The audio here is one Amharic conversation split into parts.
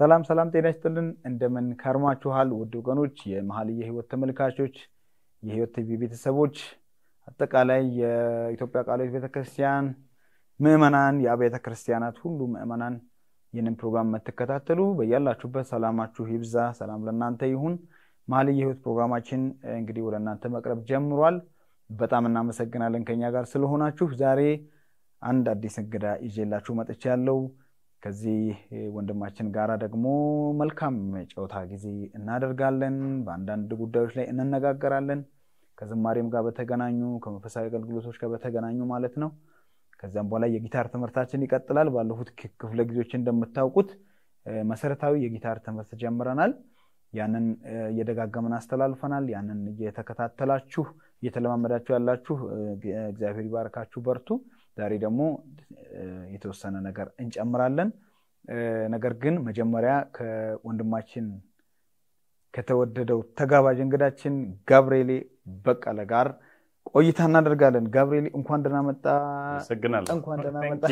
ሰላም ሰላም ጤና ይስጥልን እንደምን ከርማችኋል ውድ ወገኖች የመሐልየ ህይወት ተመልካቾች የህይወት ቲቪ ቤተሰቦች አጠቃላይ የኢትዮጵያ ቃለ ሕይወት ቤተክርስቲያን ምእመናን የአብያተ ክርስቲያናት ሁሉ ምእመናን ይህንን ፕሮግራም መተከታተሉ በእያላችሁበት ሰላማችሁ ይብዛ ሰላም ለእናንተ ይሁን መሐልየ ህይወት ፕሮግራማችን እንግዲህ ወደ እናንተ መቅረብ ጀምሯል በጣም እናመሰግናለን ከኛ ጋር ስለሆናችሁ ዛሬ አንድ አዲስ እንግዳ ይዤላችሁ መጥቻለሁ ከዚህ ወንድማችን ጋራ ደግሞ መልካም ጨዋታ ጊዜ እናደርጋለን በአንዳንድ ጉዳዮች ላይ እንነጋገራለን ከዝማሬም ጋር በተገናኙ ከመንፈሳዊ አገልግሎቶች ጋር በተገናኙ ማለት ነው ከዛም በኋላ የጊታር ትምህርታችን ይቀጥላል ባለፉት ክፍለ ጊዜዎች እንደምታውቁት መሰረታዊ የጊታር ትምህርት ጀምረናል ያንን እየደጋገመን አስተላልፈናል ያንን እየተከታተላችሁ እየተለማመዳችሁ ያላችሁ እግዚአብሔር ይባርካችሁ በርቱ ዛሬ ደግሞ የተወሰነ ነገር እንጨምራለን ነገር ግን መጀመሪያ ከወንድማችን ከተወደደው ተጋባዥ እንግዳችን ጋብርኤል በቀለ ጋር ቆይታ እናደርጋለን ጋብርኤል እንኳን ደህና መጣ አመሰግናለሁ እንኳን ደህና መጣ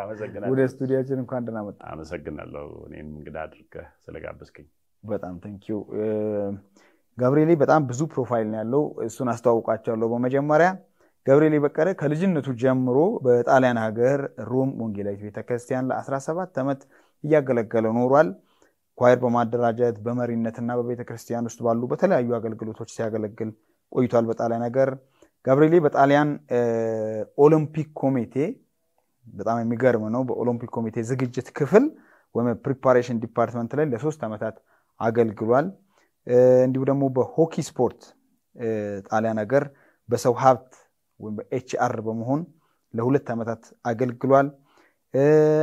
አመሰግናለሁ ወደ ስቱዲዮአችን እንኳን ደህና መጣ አመሰግናለሁ እኔም እንግዳ አድርገህ ስለጋበዝከኝ በጣም ቴንኪው ጋብርኤል በጣም ብዙ ፕሮፋይል ነው ያለው እሱን አስተዋውቃቸዋለሁ በመጀመሪያ ጋብርኤል በቀለ ከልጅነቱ ጀምሮ በጣሊያን ሀገር ሮም ወንጌላዊት ቤተክርስቲያን ለ17 ዓመት እያገለገለ ኖሯል ኳየር በማደራጀት በመሪነትና በቤተክርስቲያን ውስጥ ባሉ በተለያዩ አገልግሎቶች ሲያገለግል ቆይቷል በጣሊያን ሀገር ጋብርኤል በጣሊያን ኦሎምፒክ ኮሚቴ በጣም የሚገርም ነው በኦሎምፒክ ኮሚቴ ዝግጅት ክፍል ወይም ፕሪፓሬሽን ዲፓርትመንት ላይ ለ3 ዓመታት አገልግሏል እንዲሁ ደግሞ በሆኪ ስፖርት ጣሊያን ሀገር በሰው ሀብት ወይም በኤችአር በመሆን ለ2 ዓመታት አገልግሏል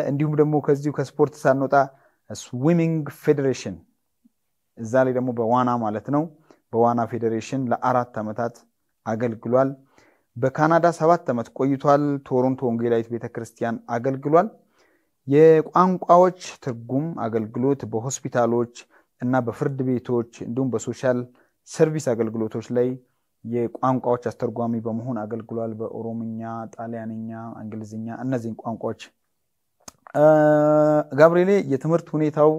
እንዲሁም ደግሞ ከዚሁ ከስፖርት ሳንወጣ ስዊሚንግ ፌዴሬሽን እዛ ላይ ደግሞ በዋና ማለት ነው በዋና ፌዴሬሽን ለ4 ዓመታት አገልግሏል በካናዳ 7 ዓመት ቆይቷል ቶሮንቶ ወንጌላዊት ቤተክርስቲያን አገልግሏል የቋንቋዎች ትርጉም አገልግሎት በሆስፒታሎች እና በፍርድ ቤቶች እንዲሁም በሶሻል ሰርቪስ አገልግሎቶች ላይ የቋንቋዎች አስተርጓሚ በመሆን አገልግሏል በኦሮምኛ ጣሊያንኛ እንግሊዝኛ እነዚህን ቋንቋዎች ጋብርኤል የትምህርት ሁኔታው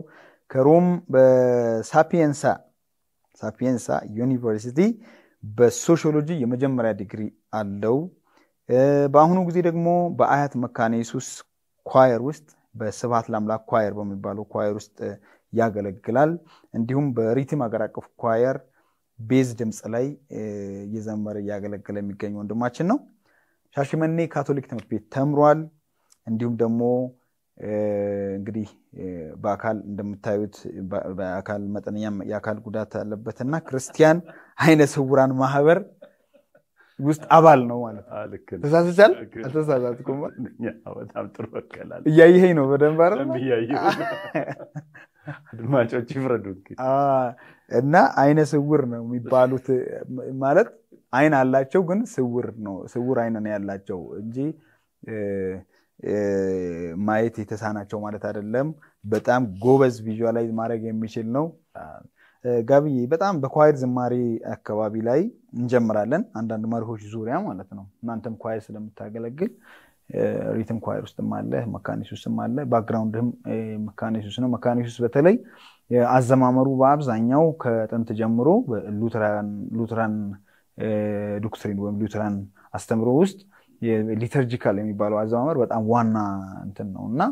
ከሮም በሳፒየንሳ ዩኒቨርሲቲ በሶሺዮሎጂ የመጀመሪያ ዲግሪ አለው በአሁኑ ጊዜ ደግሞ በአያት መካነ ኢየሱስ ኳየር ውስጥ በስብሐት ለአምላክ ኳየር በሚባለው ኳየር ውስጥ ያገለግላል እንዲሁም በሪትም አገር አቀፍ ኳየር ቤዝ ድምጽ ላይ የዘመረ ያገለገለ የሚገኝ ወንድማችን ነው ሻሽመኔ ካቶሊክ ትምህርት ቤት ተምሯል እንዲሁም ደግሞ እንግዲህ በአካል እንደምታዩት በአካል መጠነኛ የአካል ጉዳት አለበትና ክርስቲያን አይነ ስውራን ማህበር ውስጥ አባል ነው ማለት ነው ተሳስቻል አተሳሳትኩም በጣም ጥሩ ወከላል እያየኸኝ ነው በደንብ አይደል እያየሁ አድማጮች ይፍረዱት እና አይነ ስውር ነው የሚባሉት ማለት አይን አላቸው ግን ስውር ነው ስውር አይን ነው ያላቸው እንጂ ማየት የተሳናቸው ማለት አይደለም በጣም ጎበዝ ቪዥዋላይዝ ማድረግ የሚችል ነው ጋቢ በጣም በኳየር ዝማሬ አካባቢ ላይ እንጀምራለን አንዳንድ መርሆች ዙሪያ ማለት ነው እናንተም ኳየር ስለምታገለግል ሪትም ኳየር ውስጥም አለ መካነ ኢየሱስም አለ ባክግራውንድም መካነ ኢየሱስ ነው መካነ ኢየሱስ በተለይ አዘማመሩ በአብዛኛው ከጥንት ጀምሮ ሉትራን ዶክትሪን ወይም ሉትራን አስተምሮ ውስጥ የሊተርጂካል የሚባለው አዘማመር በጣም ዋና እንትን ነውና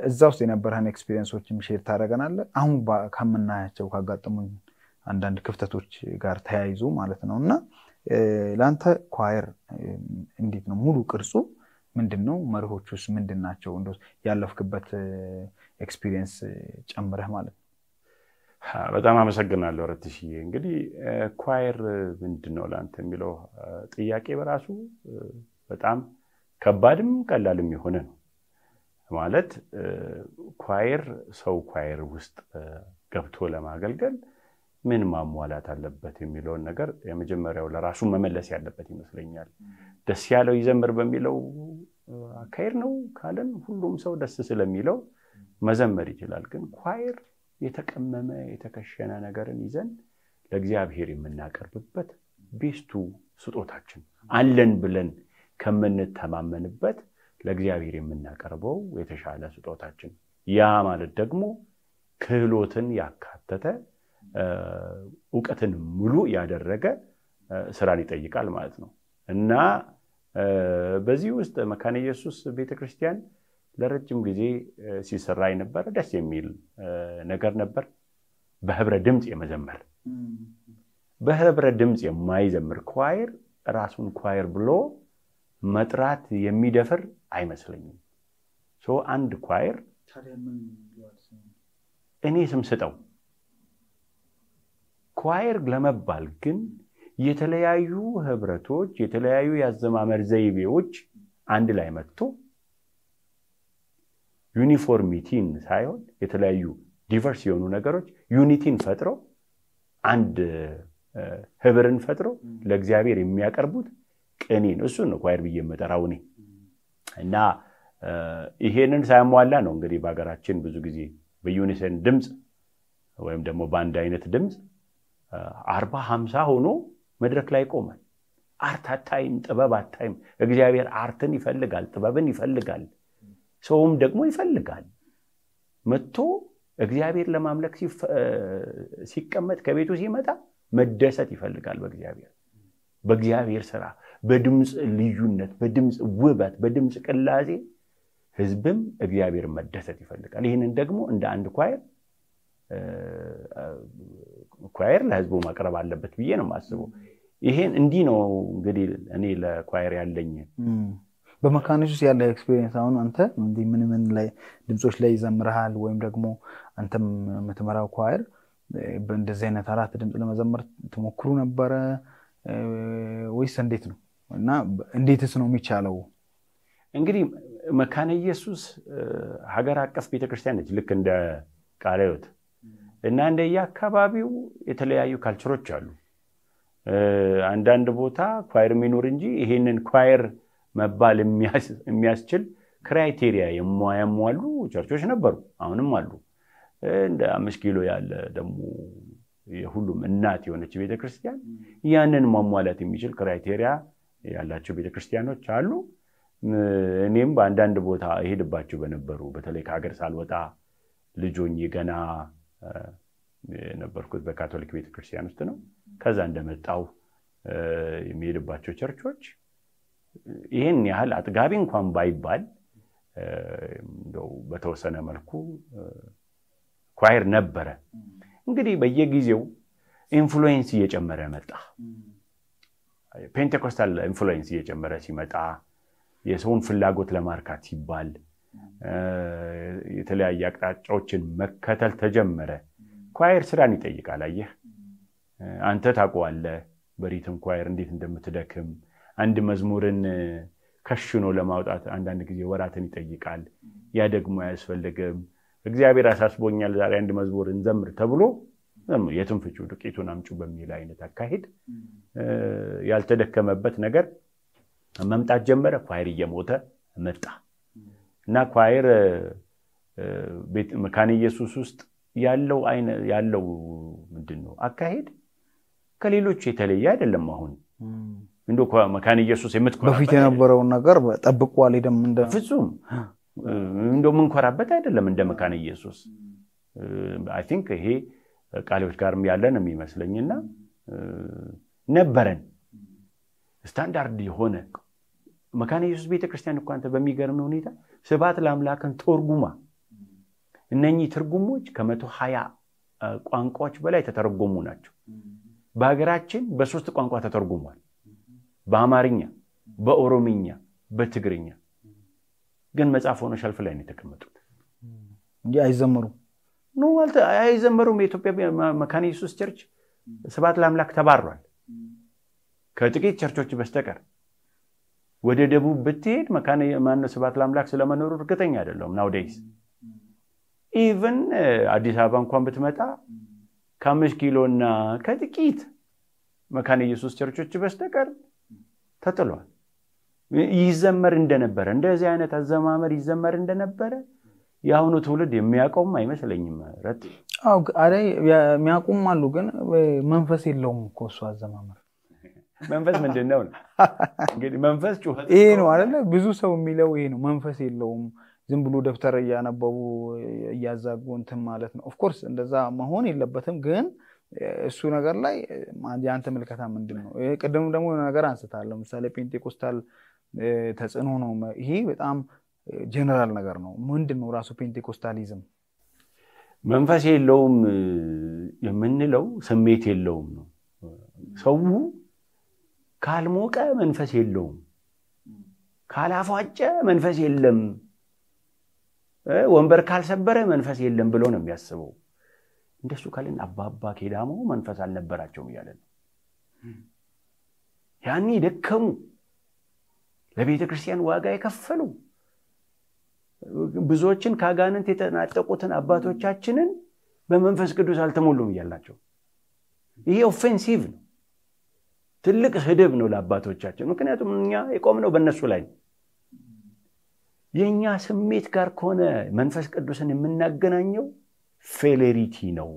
እዛ ውስጥ የነበረን ኤክስፒሪየንሶችም ሼር ታደርገናለህ አሁን ከመናያቸው ካጋጠሙን አንዳንድ ክፍተቶች ጋር ተያይዞ ማለት ነውና ላንተ ኳየር እንዴት ነው ሙሉ ቅርጹ ምንድነው መርሆቹስ ምንድናቸው እንደው ያለፍክበት ኤክስፒሪየንስ ጨምረህ ማለት ነው በጣም አመሰግናለሁ ረትሽዬ እንግዲህ ኳየር ምንድነው ላንተ የሚለው ጥያቄ በራሱ በጣም ከባድም ቀላልም የሆነ ነው ማለት ኳየር ሰው ኳየር ውስጥ ገብቶ ለማገልገል ምን ማሟላት አለበት የሚለው ነገር የመጀመሪያው ለራሱ መመለስ ያለበት ይመስለኛል ደስ ያለው ይዘምር በሚለው አካይር ነው ካለን ሁሉም ሰው ደስ ስለሚለው መዘመር ይችላል ግን ኳየር የተቀመመ የተከሸነ ነገርን ይዘን ለእግዚአብሔር የምናቀርብበት ቤስቱ ስጦታችን አለን ብለን ከመንተማመንበት ለእግዚአብሔር የምናቀርበው የተሻለ ስጦታችን ያ ማለት ደግሞ ክህሎትን ያካተተ ዕውቀትን ሙሉ ያደረገ ስራን ይጠይቃል ማለት ነው እና በዚህ ውስጥ መካነ ኢየሱስ ቤተክርስቲያን ለረጅም ጊዜ ሲሰራ የነበረ ደስ የሚል ነገር ነበር በህብረ ድምጽ የመዘመር በህብረ ድምጽ የማይዘምር ኳየር ራሱን ኳየር ብሎ መጥራት የሚደፍር አይመስለኝም ሶ አንድ ኳየር እኔ ስም ስጠው ኳየር ለመባል ግን የተለያዩ ህብረቶች የተለያዩ ያዘማመር ዘይቤዎች አንድ ላይ መጥቶ ዩኒፎርሚቲን ሳይሆን የተለያዩ ዲቨርስ የሆኑ ነገሮች ዩኒቲን ፈጥረው አንድ ህብርን ፈጥረው ለእግዚአብሔር የሚያቀርቡት ቅኔ ነው እሱ ነው ኳየር ብዬ መጠራው እኔ እና ይሄንን ሳይሟላ ነው እንግዲህ በአገራችን ብዙ ጊዜ በዩኒሰን ድምጽ ወይም ደግሞ በአንድ አይነት ድምጽ 40 50 ሆኖ መድረክ ላይ ቆማል አርት አታይም ጥበብ አታይም እግዚአብሔር አርትን ይፈልጋል ጥበብን ይፈልጋል ሰውም ደግሞ ይፈልጋል መጥቶ እግዚአብሔር ለማምለክ ሲቀመጥ ከቤቱ ሲመጣ መደሰት ይፈልጋል በእግዚአብሔር ሥራ በድምጽ ልዩነት በድምጽ ውበት በድምጽ ቅላጼ ህዝብም እግዚአብሔር መደሰት ይፈልጋል ይሄንን ደግሞ እንደ አንድ ኳየር ለህዝቡ ማቅረብ አለበት ብዬ ነው ማስበው ይሄን እንዲህ ነው እንግዲህ እኔ ለኳየር ያለኝ በመካነ ኢየሱስ ያለ ኤክስፒሪየንስ አሁን አንተ ምን ላይ ድምጾች ላይ ይዘምራል ወይም ደግሞ አንተም የምትመራው ኳየር በእንደዚህ አይነት አራት ድምጽ ለመዘመር ተሞክሩ ነበር ወይስ እንዴት ነው እና እንዴትስ ነው የሚቻለው እንግዲህ መካነ ኢየሱስ ሀገር አቀፍ ቤተክርስቲያን ነች ልክ እንደ ቃለ ሕይወት እና እንደየ አካባቢው የተለያዩ ካልቸሮች አሉ አንዳንድ ቦታ ኳየር ሚኖር እንጂ ይሄንን ኳየር መባል የሚያስችል ክራይቴሪያ የማያሟሉ ቸርቾች ነበሩ አሁንም አሉ እንደ 5 ኪሎ ያለ ደግሞ የሁሉም እናት የሆነች ቤተክርስቲያን ያንን ማሟላት የሚችል ክራይቴሪያ ያላቸው ቤተክርስቲያኖች አሉ እኔም በአንዳንድ ቦታ እሄድባቸው በነበሩ በተለይ ከሀገር ሳልወጣ ልጆኝ ገና የነበርኩት በካቶሊክ ቤተክርስቲያን ውስጥ ነው ከዛ እንደመጣው የሚሄድባቸው ቸርቾች ይሄን ያህል አጥጋቢ እንኳን ባይባል እንደው በተወሰነ መልኩ ኳየር ነበረ እንግዲህ በየጊዜው ኢንፍሉዌንስ እየጨመረ መጣ ፔንቴኮስታል ኢንፍሉዌንስ እየጨመረ ሲመጣ የሰውን ፍላጎት ለማርካት ሲባል የተለያየ አቅጣጫዎችን መከተል ተጀመረ ኳየር ስራን ይጠይቃል አየህ አንተ ታውቀዋለህ በሪትም ኳየር እንዴት እንደምትደክም አንድ መዝሙርን ከሽኖ ለማውጣት አንዳንድ ጊዜ ወራትን ይጠይቃል ያ ደግሞ ያስፈልግም እግዚአብሔር አሳስቦኛል ዛሬ አንድ መዝሙር እንዘምር ተብሎ የትንፍጩ ዱቄቱን አምጩ በሚል አይነት አካሄድ ያልተደከመበት ነገር መምጣት ጀመረ ኳየር እየሞተ መጣ እና ኳየር መካነ ኢየሱስ ውስጥ ያለው ምንድነው አካሄድ ከሌሎች የተለየ አይደለም አሁን እንደው መካነ ኢየሱስ የምትቆራበት በፊት የነበረው ነገር ተጠብቋል ይደም እንደ ፍጹም እንደው ምንኮራበት አይደለም እንደ መካነ ኢየሱስ አይ ቲንክ ይሄ ቃሎች ጋርም ያለን የሚመስለኝና ነበረን ስታንዳርድ የሆነ መካነ ኢየሱስ ቤተክርስቲያን እንኳን አንተ በሚገርም ሁኔታ ስብሐት ለአምላክን ተርጉማ እነኚህ ትርጉሞች ከ120 ቋንቋዎች በላይ ተተረጎሙ ናቸው በአገራችን በ3 ቋንቋ ተተርጉሟል በአማርኛ በኦሮምኛ በትግርኛ ግን መጽሐፍ ሆኖ ሸልፍ ላይ ነው የተቀመጡት እንጂ አይዘመሩም የኢትዮጵያ መካነ ኢየሱስ ቸርች ስብሐት ለአምላክ ተባሯል ከጥቂት ቸርቾች በስተቀር ወደ ደቡብ ብትሄድ መካነ ማን ስብሐት ለአምላክ ስለመኖሩ እርግጠኛ አይደለም nowadays even አዲስ አበባ እንኳን ብትመጣ ከ5 ኪሎና ከጥቂት መካነ ኢየሱስ ቸርቾች በስተቀር ተጥሏል ይዘመር እንደነበረ እንደዚህ አይነት አዘማመር ይዘመር እንደነበረ ያሁኑ ትውልድ የሚያቆም አይመስለኝም ረት አይ የሚያቆም አሉ ግን መንፈስ የለውም እኮ እሱ አዘማመር መንፈስ ምንድነው እንግዲህ መንፈስ ጩኸት ይሄ ነው አይደለ ብዙ ሰው የሚለው ይሄ ነው መንፈስ የለውም ዝም ብሎ ደብተር እያነበቡ እያዛጉ እንትን ማለት ነው። ኦፍ ኮርስ እንደዛ መሆን የለበትም። ግን እሱ ነገር ላይ ያንተ ምልከታ ምንድነው? ቅድም ደግሞ ነገር አንስታል። ለምሳሌ ፔንቴኮስታል ተጽዕኖ ነው። ይሄ በጣም ጀነራል ነገር ነው። ምንድነው ራሱ ፔንቴኮስታሊዝም? መንፈስ የለውም የምንለው ስሜት የለውም ነው። ሰው ካልሞቀ መንፈስ የለውም፣ ካላፏጨ መንፈስ የለም፣ ወንበር ካልሰበረ መንፈስ የለም ብሎ ነው የሚያስበው። እንደሱ ካለን አባባ ኬዳሞ መንፈስ አልነበራቸውም እያለ ነው። ያኔ ደከሙ፣ ለቤተ ክርስቲያን ዋጋ የከፈሉ ብዙዎችን ካጋንንት የተናጠቁትን አባቶቻችንን በመንፈስ ቅዱስ አልተሞሉም እያላቸው። ይሄ ኦፌንሲቭ ነው፣ ትልቅ ስድብ ነው ለአባቶቻችን። ምክንያቱም እኛ የቆምነው በእነሱ ላይ ነው። የኛ ስሜት ጋር ከሆነ መንፈስ ቅዱስን የምናገናኘው ፌሌሪቲ ነው።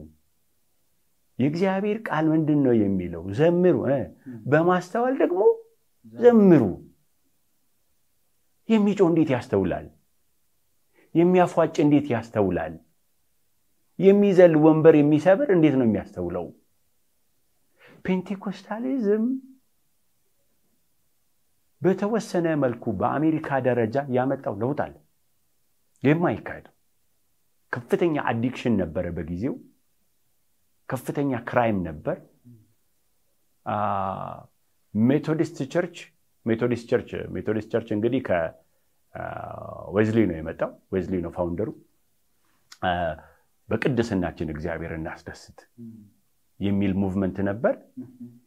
የእግዚአብሔር ቃል ምንድነው የሚለው? ዘምሩ፣ በማስተዋል ደግሞ ዘምሩ። የሚጮህ እንዴት ያስተውላል? የሚያፏጭ እንዴት ያስተውላል? የሚዘል ወንበር የሚሰብር እንዴት ነው የሚያስተውለው? ፔንቴኮስታሊዝም በተወሰነ መልኩ በአሜሪካ ደረጃ ያመጣው ለውጥ አለ። የማይካድ ከፍተኛ አዲክሽን ነበረ በጊዜው፣ ከፍተኛ ክራይም ነበር። ሜቶዲስት ቸርች እንግዲህ ከዌዝሊ ነው የመጣው። ዌዝሊ ነው ፋውንደሩ። በቅድስናችን እግዚአብሔር እናስደስት የሚል ሙቭመንት ነበር።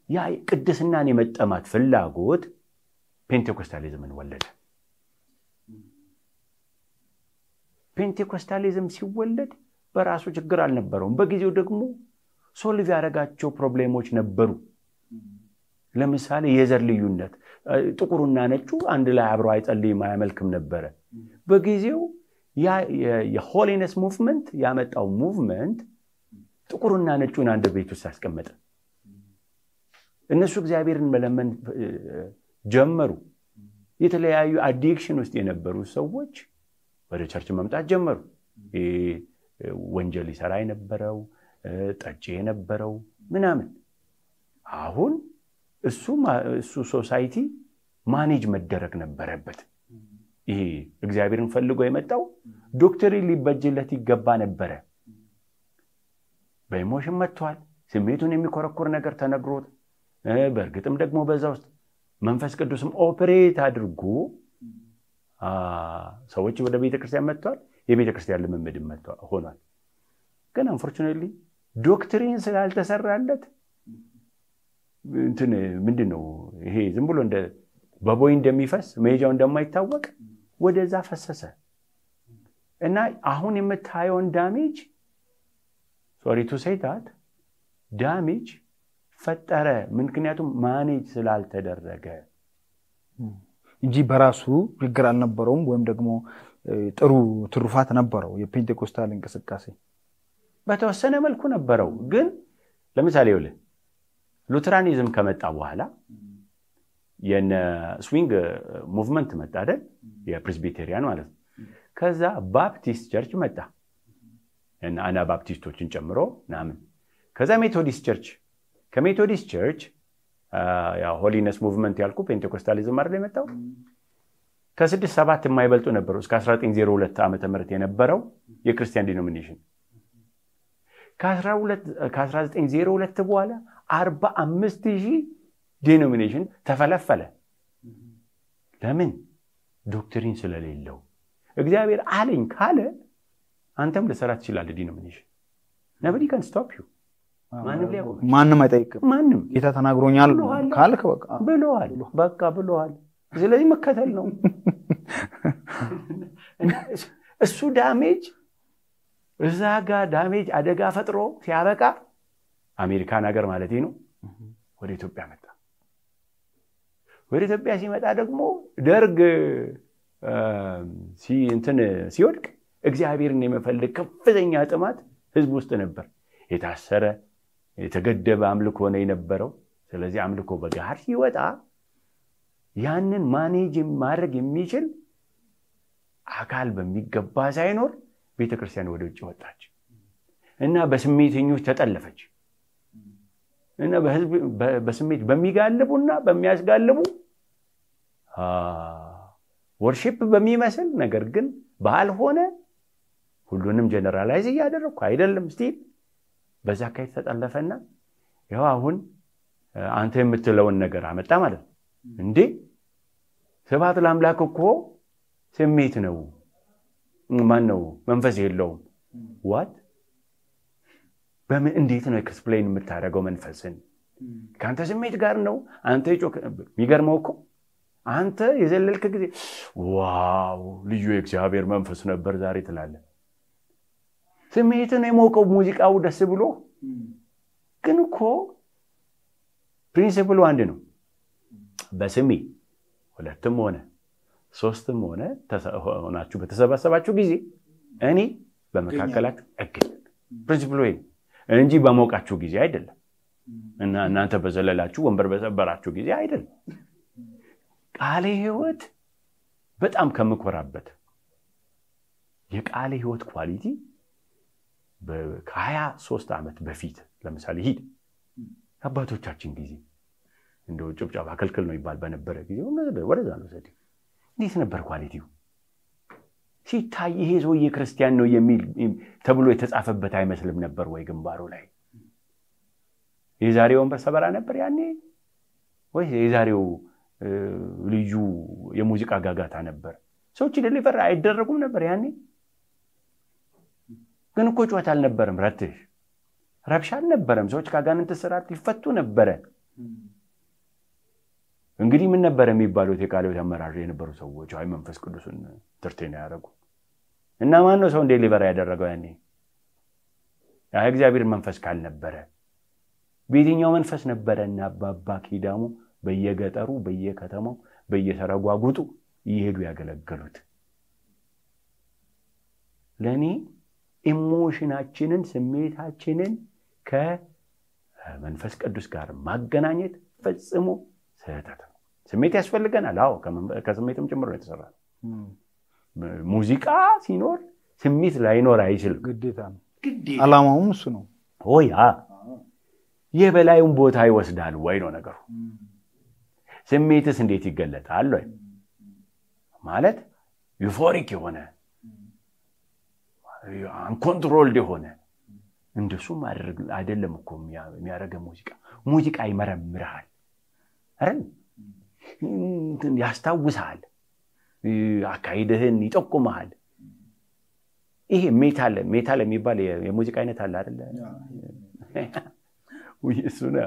ያ ቅድስናን የመጠማት ፍላጎት ፔንቴኮስታሊዝምን ወለደ። ፔንቴኮስታሊዝም ሲወለድ በራሱ ችግር አልነበረውም። በጊዜው ደግሞ ሶልቭ ያደረጋቸው ፕሮብሌሞች ነበሩ። ለምሳሌ የዘር ልዩነት፣ ጥቁሩና ነጩ አንድ ላይ አብሮ አይጸልይም አያመልክም ነበረ። በጊዜው ያ የሆሊነስ ሙቭመንት ያመጣው ሙቭመንት ጥቁሩና ነጩን አንድ ቤት ውስጥ አስቀመጠ። እነሱ እግዚአብሔርን መለመን ጀመሩ። የተለያዩ አዲክሽን ውስጥ የነበሩ ሰዎች ወደ ቸርች መምጣት ጀመሩ። ወንጀል ይሰራ የነበረው፣ ጠጪ የነበረው ምናምን። አሁን እሱ ሶሳይቲ ማኔጅ መደረግ ነበረበት። ይሄ እግዚአብሔርን ፈልጎ የመጣው ዶክትሪን ሊበጅለት ይገባ ነበረ። በኢሞሽን መጥቷል። ስሜቱን የሚኮረኩር ነገር ተነግሮት፣ በእርግጥም ደግሞ በዛ ውስጥ መንፈስ ቅዱስም ኦፕሬት አድርጎ ሰዎች ወደ ቤተክርስቲያን መጥተዋል። የቤተክርስቲያን ልምምድ ሆኗል። ግን አንፎርቹኔትሊ ዶክትሪን ስላልተሰራለት እንትን ምንድነው ይሄ ዝም ብሎ እንደ በቦይ እንደሚፈስ መሄጃው እንደማይታወቅ ወደዛ ፈሰሰ እና አሁን የምታየውን ዳሜጅ ሶሪ ቱ ሴይ ዳት ዳሜጅ ፈጠረ። ምክንያቱም ማኔጅ ስላልተደረገ እንጂ በራሱ ችግር አልነበረውም፣ ወይም ደግሞ ጥሩ ትሩፋት ነበረው። የፔንቴኮስታል እንቅስቃሴ በተወሰነ መልኩ ነበረው። ግን ለምሳሌ ይኸውልህ ሉተራኒዝም ከመጣ በኋላ የነ ስዊንግ ሙቭመንት መጣ አይደል? የፕሬስቢቴሪያን ማለት ነው። ከዛ ባፕቲስት ቸርች መጣ እና አና ባፕቲስቶችን ጨምሮ ናምን። ከዛ ሜቶዲስት ቸርች፣ ከሜቶዲስት ቸርች ያ ሆሊነስ ሙቭመንት ያልኩ ፔንቴኮስታሊዝም አይደል የመጣው። ከ6-7 የማይበልጡ ነበሩ እስከ 1902 ዓመተ ምህረት የነበረው የክርስቲያን ዲኖሚኔሽን። ከ1902 በኋላ 45,000 ዲኖሚኔሽን ተፈለፈለ። ለምን? ዶክትሪን ስለሌለው። እግዚአብሔር አለኝ ካለ አንተም ልሰራ ትችላለህ። ዲኖሚኔሽን nobody can stop you። ማንም አይጠይቅም። ማንም ጌታ ተናግሮኛል ካልክ በቃ ብለዋል። ስለዚህ መከተል ነው። እሱ ዳሜጅ እዛ ጋር ዳሜጅ አደጋ ፈጥሮ ሲያበቃ አሜሪካን ሀገር ማለት ነው ወደ ኢትዮጵያ መጣ። ወደ ኢትዮጵያ ሲመጣ ደግሞ ደርግ ሲወድቅ እግዚአብሔርን የመፈለግ ከፍተኛ ጥማት ህዝብ ውስጥ ነበር። የታሰረ የተገደበ አምልኮ ነው የነበረው። ስለዚህ አምልኮ በጋር ሲወጣ ያንን ማኔጅ ማድረግ የሚችል አካል በሚገባ ሳይኖር ቤተክርስቲያን ወደ ውጭ ወጣች እና በስሜተኞች ተጠለፈች እና በስሜት በሚጋልቡና በሚያስጋልቡ ወርሺፕ በሚመስል ነገር ግን ባልሆነ ሁሉንም ጀነራላይዝ ያደረኩ አይደለም ስቲል በዛ ካይ ተጠለፈና ያው አሁን አንተ የምትለውን ነገር አመጣ ማለት ነው እንዴ ስብሐት ለአምላክ እኮ ስሜት ነው ማን ነው መንፈስ የለውም what በምን እንዴት ነው ኤክስፕሌን የምታደርገው መንፈስን ካንተ ስሜት ጋር ነው አንተ ይጮክ የሚገርመው እኮ አንተ የዘለልክ ጊዜ ዋው ልዩ የእግዚአብሔር መንፈስ ነበር ዛሬ ትላለህ ስሜትን የሞቀው ሙዚቃው ደስ ብሎ ግን እኮ ፕሪንሲፕሉ አንድ ነው በስሜ ሁለትም ሆነ ሶስትም ሆነ ሆናችሁ በተሰባሰባችሁ ጊዜ እኔ በመካከላችሁ እገኝ ፕሪንሲፕሉ ይሄ እንጂ በሞቃችሁ ጊዜ አይደለም እና እናንተ በዘለላችሁ ወንበር በሰበራችሁ ጊዜ አይደለም ቃለ ሕይወት በጣም ከመኮራበት የቃለ ሕይወት ኳሊቲ በ23 ዓመት በፊት ለምሳሌ ሂድ አባቶቻችን ጊዜ እንደው ጭብጨባ አከልክል ነው ይባል በነበረ ጊዜ ወደዛ ነው ዘዴ እንዴት ነበር ኳሊቲው ሲታይ ይሄ ሰውዬ ክርስቲያን ነው የሚል ተብሎ የተጻፈበት አይመስልም ነበር ወይ ግንባሩ ላይ የዛሬው ወንበር ሰበራ ነበር ያኔ ወይ የዛሬው ልዩ የሙዚቃ ጋጋታ ነበር ሰዎች ዲሊቨር አይደረጉም ነበር ያኔ ግን እኮ ጩኸት አልነበረም ረትሽ ረብሻ አልነበረም ሰዎች ካጋንንት ስራት ይፈቱ ነበር እንግዲህ ምን ነበር የሚባለው የቃለው ተመራጭ የነበሩ ሰዎች አይ መንፈስ ቅዱስን ትርቴና ያረጉ እና ማን ነው ሰው ዲሊቨር ያደረገው ያኔ ያ እግዚአብሔር መንፈስ ካልነበረ በየትኛው መንፈስ ነበረና አባባ ኪዳሙ በየገጠሩ በየከተማው በየሰረጓጉጡ ይሄዱ ያገለገሉት ለኔ ኢሞሽናችንን ስሜታችንን ከመንፈስ ቅዱስ ጋር ማገናኘት ፈጽሞ ስህተት ነው ስሜት ያስፈልገናል አዎ ከስሜትም ጭምር ነው የተሰራው ሙዚቃ ሲኖር ስሜት ላይኖር አይችልም ግዴታ ነው አላማውም እሱ ነው ኦያ የበላዩን ቦታ ይወስዳል ወይ ነው ነገሩ ስሜትስ እንዴት ይገለጣል ወይ ማለት ዩፎሪክ የሆነ አንኮንትሮልድ የሆነ እንደሱ ማድረግ አይደለም እኮ የሚያረገው ሙዚቃ ይመረምራል አይደል ያስታውሳል አካይደህን ይጠቁማል ይሄ ሜታል የሚባል የሙዚቃ አይነት አለ አይደል ወይሱና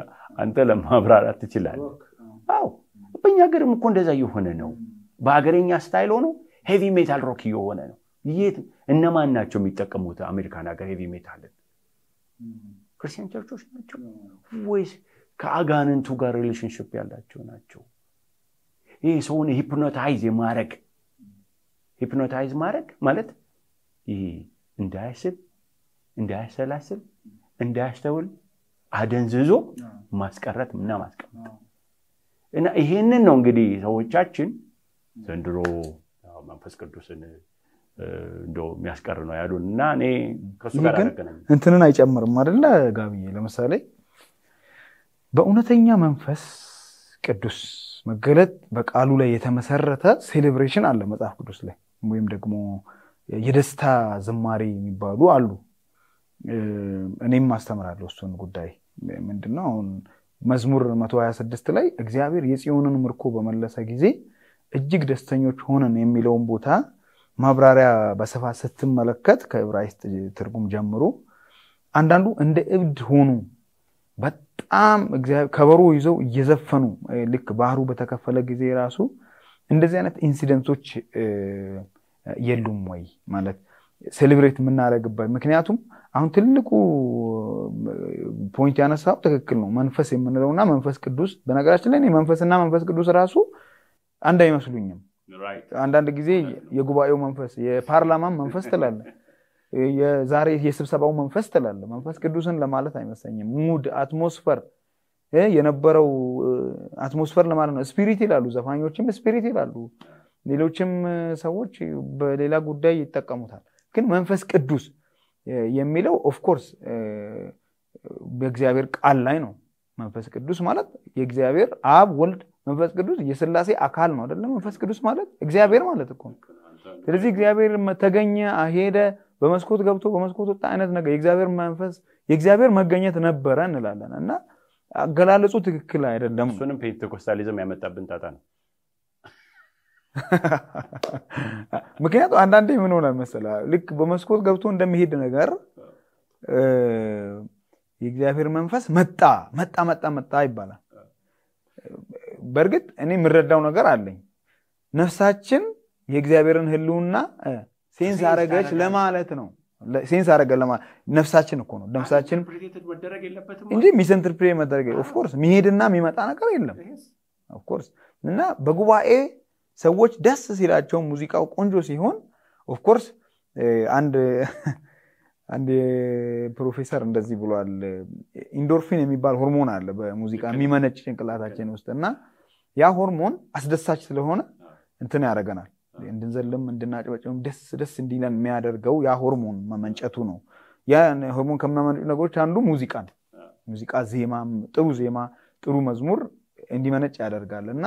አንተ ለማብራራት ትችላለህ አው በእኛ ሀገርም እኮ እንደዛ የሆነ ነው በአገረኛ ስታይል ሆኖ ሄቪ ሜታል ሮክ የሆነ ነው ይሄ እነማን ናቸው የሚጠቀሙት አሜሪካን ሀገር ሄቪ ሜታል ክርስቲያን ቸርቾች ናቸው ወይስ ከአጋንንቱ ጋር ሪሌሽንሺፕ ያላቸው ናቸው ይሄ ሰውን ሂፕኖታይዝ ማድረግ ማለት ይሄ እንዳያስብ እንዳያሰላስል እንዳያስተውል አደንዝዞ ማስቀረት እና ማስቀመጥ እና ይሄንን ነው እንግዲህ ሰዎቻችን ዘንድሮ መንፈስ ቅዱስን እንደው የሚያስቀር ነው ያሉና እኔ ከሱ ጋር አገናኝ እንትንን አይጨምርም አይደለ ጋብዬ ለምሳሌ በእውነተኛ መንፈስ ቅዱስ መገለጥ በቃሉ ላይ የተመሰረተ ሴሌብሬሽን አለ መጽሐፍ ቅዱስ ላይ ወይም ደግሞ የደስታ ዝማሬ የሚባሉ አሉ እኔም ማስተምራለሁ እሱን ጉዳይ ምንድነው አሁን መዝሙር 126 ላይ እግዚአብሔር የጽዮንን ምርኮ በመለሰ ጊዜ እጅግ ደስተኞች ሆነን የሚለውን ቦታ ማብራሪያ በስፋት ስትመለከት ከዕብራይስጥ ትርጉም ጀምሮ አንዳንዱ እንደ እብድ ሆኑ በጣም እግዚአብሔር ከበሮ ይዘው እየዘፈኑ ልክ ባህሩ በተከፈለ ጊዜ ራሱ እንደዚህ አይነት ኢንሲደንቶች የሉም ወይ ማለት ሴሌብሬት የምናደርግበት ምክንያቱም አሁን ትልቁ ፖይንት ያነሳው ትክክል ነው መንፈስ የምንለውና መንፈስ ቅዱስ በነገራችን ላይ መንፈስና መንፈስ ቅዱስ ራሱ አንድ አይመስሉኝም አንዳንድ ጊዜ የጉባኤው መንፈስ የፓርላማን መንፈስ ተላለ የዛሬ የስብሰባው መንፈስ ተላለ መንፈስ ቅዱስን ለማለት አይመስለኝም ሙድ አትሞስፌር የነበረው አትሞስፌር ለማለት ነው ስፒሪት ይላሉ ዘፋኞችም ስፒሪት ይላሉ ሌሎችም ሰዎች በሌላ ጉዳይ ይጠቀሙታል ግን መንፈስ ቅዱስ የሚለው ኦፍ ኮርስ በእግዚአብሔር ቃል ላይ ነው መንፈስ ቅዱስ ማለት የእግዚአብሔር አብ ወልድ መንፈስ ቅዱስ የሥላሴ አካል ነው አይደለም መንፈስ ቅዱስ ማለት እግዚአብሔር ማለት እኮ ስለዚህ እግዚአብሔር ተገኘ ሄደ በመስኮት ገብቶ በመስኮት ወጣ አይነት ነገር የእግዚአብሔር መንፈስ የእግዚአብሔር መገኘት ነበረ እንላለን እና አገላለጹ ትክክል አይደለም እሱንም ፔንቴኮስታሊዝም ያመጣብን ጣጣ ነው ምክንያቱም አንዳንዴ ምን ሆነ መሰለህ ልክ በመስኮት ገብቶ እንደሚሄድ ነገር የእግዚአብሔር መንፈስ መጣ ይባላል በርግጥ እኔ ምረዳው ነገር አለኝ ነፍሳችን የእግዚአብሔርን ህልውና ሴንስ አረገች ለማለት ነው ሴንስ አረገ ለማለት ነፍሳችን እኮ ነው ነፍሳችን መደረግ የለበትም እንጂ ሚስኢንተርፕሬት መደረግ ኦፍ ኮርስ መሄድና የሚመጣ ነገር የለም ኦፍ ኮርስ እና በጉባኤ ሰዎች ደስ ሲላቸው ሙዚቃው ቆንጆ ሲሆን ኦፍ ኮርስ አንድ ፕሮፌሰር እንደዚህ ብሏል ኢንዶርፊን የሚባል ሆርሞን አለ በሙዚቃ የሚመነጭ ጭንቅላታችን ውስጥና ያ ሆርሞን አስደሳች ስለሆነ እንትን ያደርገናል እንድንዘልም እንድናጨበጭም ደስ እንዲለን የሚያደርገው ያ ሆርሞን መመንጨቱ ነው ያ ሆርሞን ከመመንጨቱ ነገሮች አንዱ ሙዚቃ ዜማ ጥሩ መዝሙር እንዲመነጭ ያደርጋልና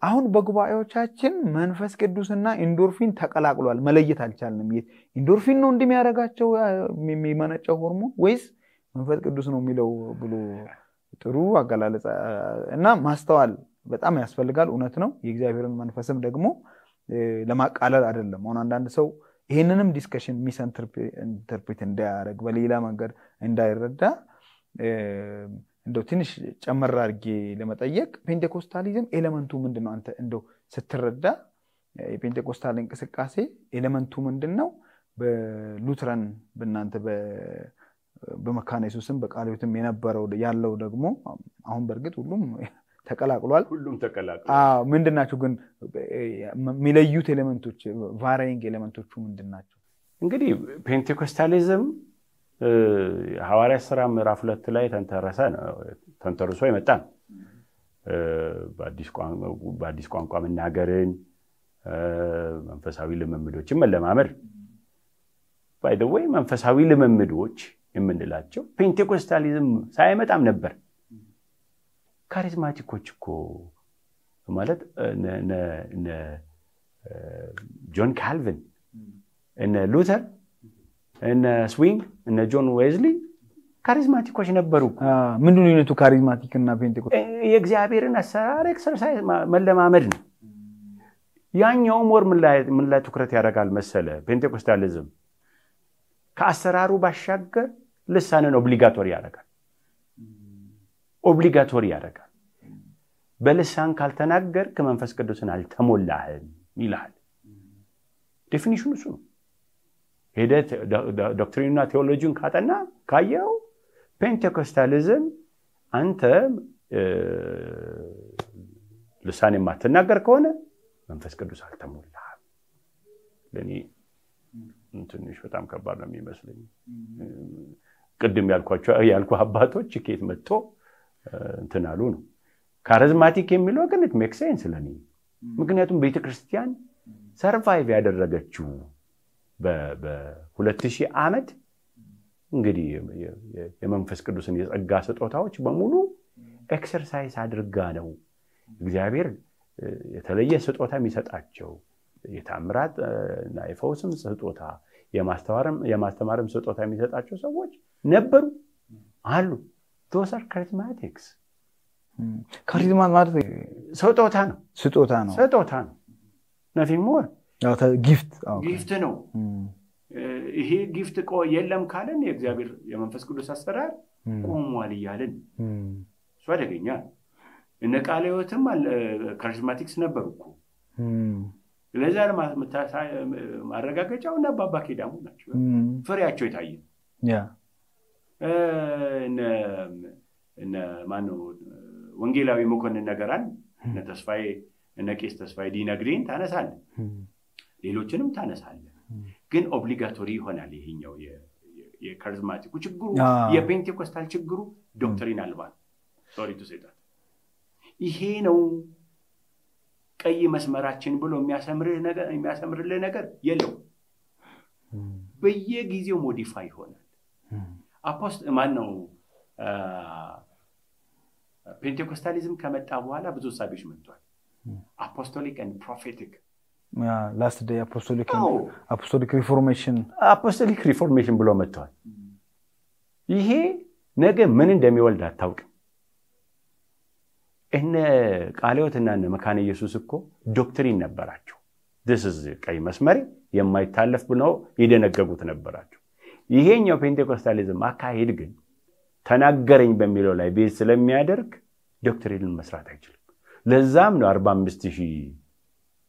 አሁን በጉባኤዎቻችን መንፈስ ቅዱስና ኢንዶርፊን ተቀላቅሏል መለየት አልቻልንም ኢንዶርፊን ነው እንደሚያደርጋቸው የሚመነጨው ሆርሞን ወይስ መንፈስ ቅዱስ ነው የሚለው ብሎ ጥሩ አገላለጽ እና ማስተዋል በጣም ያስፈልጋል እውነት ነው የእግዚአብሔርን መንፈስም ደግሞ ለማቃለል አይደለም አሁን አንዳንድ ሰው ይሄንንም ዲስከሽን ሚስ ኢንተርፕሬት እንዳያደርግ በሌላ መንገድ እንዳይረዳ እንደው ትንሽ ጨመር አድርጌ ለመጠየቅ ፔንቴኮስታሊዝም ኤሌመንቱ ምንድነው አንተ እንደው ስትረዳ የፔንቴኮስታል እንቅስቃሴ ኤሌመንቱ ምንድነው በሉትራን በእናንተ በመካነ ኢየሱስም በቃለ ሕይወትም የነበረው ያለው ደግሞ አሁን በርግጥ ሁሉም ተቀላቅሏል ምንድናቸው ግን የሚለዩት ኤሌመንቶች ቫሪንግ ኤሌመንቶቹ ምንድናቸው እንግዲህ ፔንቴኮስታሊዝም ሐዋርያት ሥራ ምዕራፍ 2 ላይ ተንተርሶ የመጣ ነው በአዲስ ቋንቋ መናገርን መንፈሳዊ ልምምዶችን መለማመድ ባይ ዘ ዌይ መንፈሳዊ ልምምዶች የምንላቸው ፔንቴኮስታሊዝም ሳይመጣም ነበር ካሪዝማቲኮች እኮ ማለት ጆን ካልቪን እነ ሉተር እነ ስዊንግ እነ ጆን ዌዝሊ ካሪዝማቲኮች ነበሩ ምንድነው የነቱ ካሪዝማቲክ እና ፔንቴኮስት የእግዚአብሔርን አሰራር ኤክሰርሳይዝ መለማመድ ነው ያኛው ሞር ምን ላይ ትኩረት ያደርጋል መሰለ ፔንቴኮስታሊዝም ከአሰራሩ ባሻገር ልሳንን ኦብሊጋቶሪ ያደርጋል በልሳን ካልተናገር ከመንፈስ ቅዱስን አልተሞላህም ይላል ዴፊኒሽኑ እሱ ነው ሄደ ዶክትሪንና ቴዎሎጂን ካጠና ካየው ፔንቴኮስታሊዝም አንተ ልሳን የማትናገር ከሆነ መንፈስ ቅዱስ አልተሞላህም ለኔ እንትንሽ በጣም ከባድ ነው የሚመስለኝ ቅድም ያልኳቸው አባቶች ከየት መጥቶ እንትናሉ ነው ካሪዝማቲክ የሚለው ግን it makes sense ለኔ ምክንያቱም ቤተክርስቲያን ሰርቫይቭ ያደረገችው በ2000 ዓመት እንግዲህ የመንፈስ ቅዱስን የጸጋ ስጦታዎች በሙሉ ኤክሰርሳይዝ አድርጋ ነው እግዚአብሔር የተለየ ስጦታ የሚሰጣቸው የታምራት እና የፈውስም ስጦታ የማስተማርም ስጦታ የሚሰጣቸው ሰዎች ነበሩ አሉ those are charismatics ካሪዝማ ማለት ስጦታ ነው nothing more ጊፍት ነው ይሄ ጊፍት የለም ካለን የእግዚአብሔር የመንፈስ ቅዱስ አሰራር ቆሟል ይያልን እሱ አደገኛ እነ ቃለ ሕይወትም ካሪዝማቲክስ ነበሩኩ ለዛ ማረጋገጫው እና አባባ ኪዳሙ ናቸው ፍሬያቸው ይታያል እነ ማነው ወንጌላዊ መኮንን ነገራን እነ ተስፋዬ እነ ቄስ ተስፋዬ ዲነግሪን ታነሳለ ሌሎችንም ታነሳለ ግን ኦብሊጋቶሪ ይሆናል ይሄኛው የካሪዝማቲኩ ችግሩ የፔንቴኮስታል ችግሩ ዶክትሪን አልባ ሶሪ ቱ ሴ ዳት ይሄ ነው ቀይ መስመራችን ብሎ የሚያሰምርልህ ነገር የለው በየጊዜው ሞዲፋይ ይሆናል ማን ነው ፔንቴኮስታሊዝም ከመጣ በኋላ ብዙ ሳቢዎች መጥቷል apostolic and prophetic last day apostolic reformation ብሎ መጥቷል ይሄ ነገ ምን እንደሚወልድ አታውቅም እነ ቃልዮትና እነ መካነ ኢየሱስ እኮ ዶክትሪን ነበራቸው this is ቀይ መስመር የማይታለፍ ብለው ይደነገጉት ነበራቸው ይሄኛው ፔንቴኮስታሊዝም አካሄድ ግን ተናገረኝ በሚለው ላይ ቤዝ ስለሚያደርግ ዶክትሪንን መስራት አይችልም ለዛም ነው 45000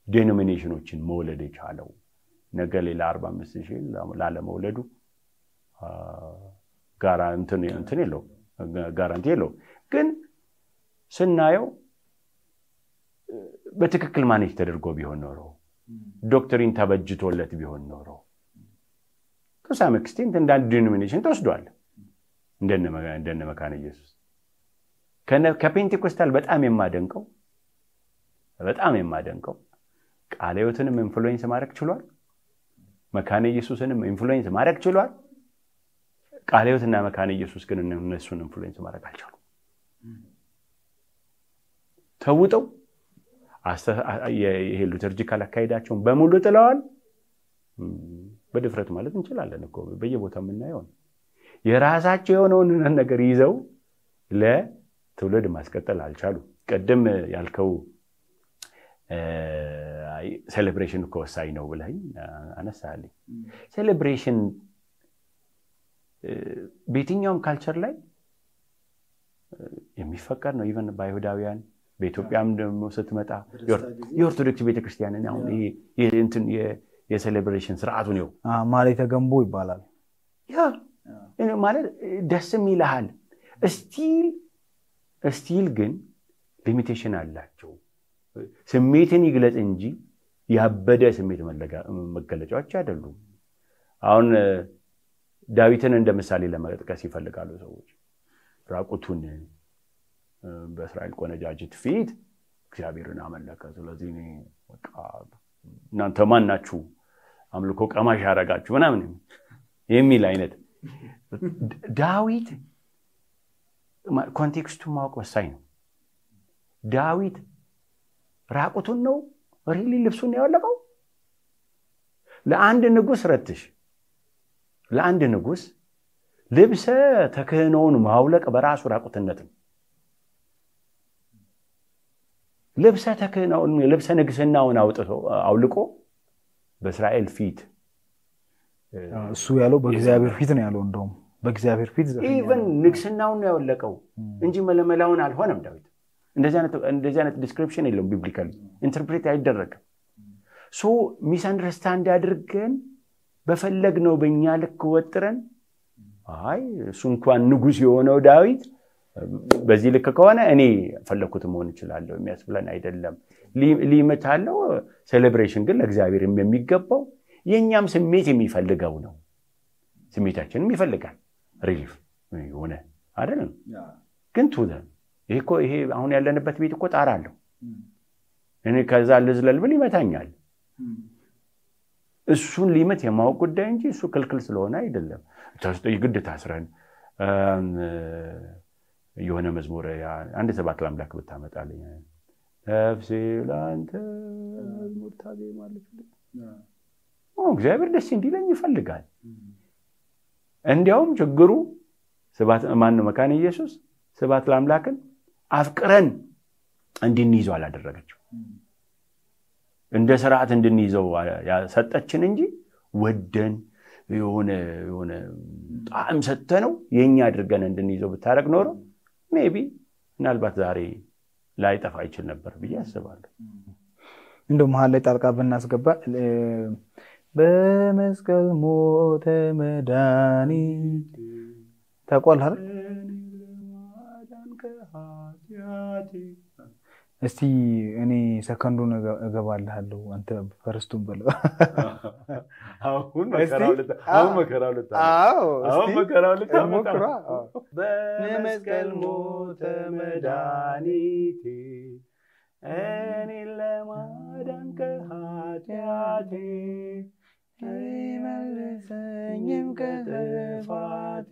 ዲኖሚኔሽኖችን መውለድ የቻለው ነገ ሌላ 45000 ላለመውለዱ ጋራንቲ የለው ግን ስናየው በትክክል ማኔጅ ተደርጎ ቢሆን ኖሮ ዶክትሪን ተበጅቶለት ቢሆን ኖሮ ከሳም ኤክስቴንት እንደ ዲኖሚኔሽን ተወስዷል እንደነ መካነ ኢየሱስ ከፔንቴኮስታል በጣም የማደንቀው ቃልዮትንም ኢንፍሉዌንስ ማድረግ ችሏል መካነ ኢየሱስንም ኢንፍሉዌንስ ማድረግ ችሏል ቃልዮትና መካነ ኢየሱስ ግን እነሱን ኢንፍሉዌንስ ማድረግ አልቻሉም ተውጠው ይሄ ሉተርጂካል አካሄዳቸውን በሙሉ ጥለዋል በድፍረት ማለት እንችላለን እኮ በየቦታው የምናየው የራሳቸው የሆነውን ነገር ይዘው ለትውልድ ማስቀጠል አልቻሉ ቀደም ያልከው ሴሌብሬሽን ኮሳይ ነው ብለኝ አነሳለኝ ሴሌብሬሽን በየትኛውም ካልቸር ላይ የሚፈቀድ ነው ኢቨን ባይሁዳውያን በኢትዮጵያም ደግሞ ስትመጣ የኦርቶዶክስ ቤተክርስቲያንን አሁን ይሄ እንትን የሴሌብሬሽን ስርዓቱ ነው ማለት ገንቦ ይባላል ያ ማለት ደስም ይላል ስቲል ግን ሊሚቴሽን አላቸው ስሜትን ይግለጽ እንጂ ያበደ ስሜት መገለጫዎች አይደሉም አሁን ዳዊትን እንደምሳሌ ለመጥቀስ ይፈልጋሉ ሰዎች ራቁቱን በእስራኤል ቆነጃጅት ፊት እግዚአብሔርን አመለከ ስለዚህ በቃ እናንተ ማን ናችሁ አምልኮ ቀማሽ ያረጋችሁ ምናምን የሚል አይነት ዳዊት ኮንቴክስቱ ማወቅ ወሳኝ ነው ዳዊት ራቁቱን ነው ሪሊ ልብሱን ያወለቀው ለአንድ ንጉስ ልብሰ ተክህኖውን ማውለቅ በራሱ ራቁትነት ነው ልብሰ ተክህኖውን ልብሰ ንግስናውን አውልቆ በእስራኤል ፊት እሱ ያለው በእግዚአብሔር ፊት ነው ያለው እንደውም በእግዚአብሔር ፊት ኢቭን ንግስናውን ያወለቀው እንጂ መለመላውን አልሆነም ዳዊት እንደዚህ አይነት ዲስክሪፕሽን የለውም ቢብሊካሊ ኢንተርፕሬት አይደረግም ሶ ሚስ አንደርስታንድ አድርገን በፈለግነው በእኛ ልክ ወጥረን እሱ እንኳን ንጉስ የሆነው ዳዊት በዚህ ልክ ከሆነ እኔ ፈለኩት መሆን ይችላልው የሚያስብለን አይደለም ሊመታለው ሴሌብሬሽን ግን ለእግዚአብሔር የሚገባው የኛም ስሜት የሚፈልገው ነው ስሜታችንም ይፈልጋል ሪሊፍ ሆነ አይደለም ግን ቱዘ ይሄ አሁን ያለንበት ቤት እኮ ጣራለው እኔ ከዛ ልዝለልብል ይመታኛል እሱን ሊመት የማውቅ ጉዳይ እንጂ እሱ ክልክል ስለሆነ አይደለም ታስጠይ ግድ ታስረን የሆነ መዝሙር አንድ ሰባት ለአምላክ ብታመጣልኝ ነፍሴ ላንተ መዝሙር ታዜማለች እግዚአብሔር ደስ እንዲለኝ ይፈልጋል እንዲያውም ችግሩ ሰባት ማን ነው መካነ ኢየሱስ ሰባት ለአምላክን አፍቅረን እንድንይዘው አላደረገችው እንደ ሥርዓት እንድንይዘው ያሰጠችን እንጂ ወደን የሆነ ጣዕም ሰተነው የኛ አድርገን እንድንይዘው ብታረግ ኖሮ ሜቢ ምናልባት ዛሬ ላይጠፋ ይችል ነበር ብዬ አስባለሁ እንደው መሃል ላይ ጣልቃ ብናስገባ በመስቀል ሞተ መድኃኒት ተቆል አይደል እስቲ እኔ ሰከንዱን እገባልሃለሁ አንተ ፈርስቱን በለው አሁን መከራው በመስቀል ሞተ መድኃኒቴ እኔን ለማዳን ከኃጢአቴ አይመልሰኝም ከጥፋቴ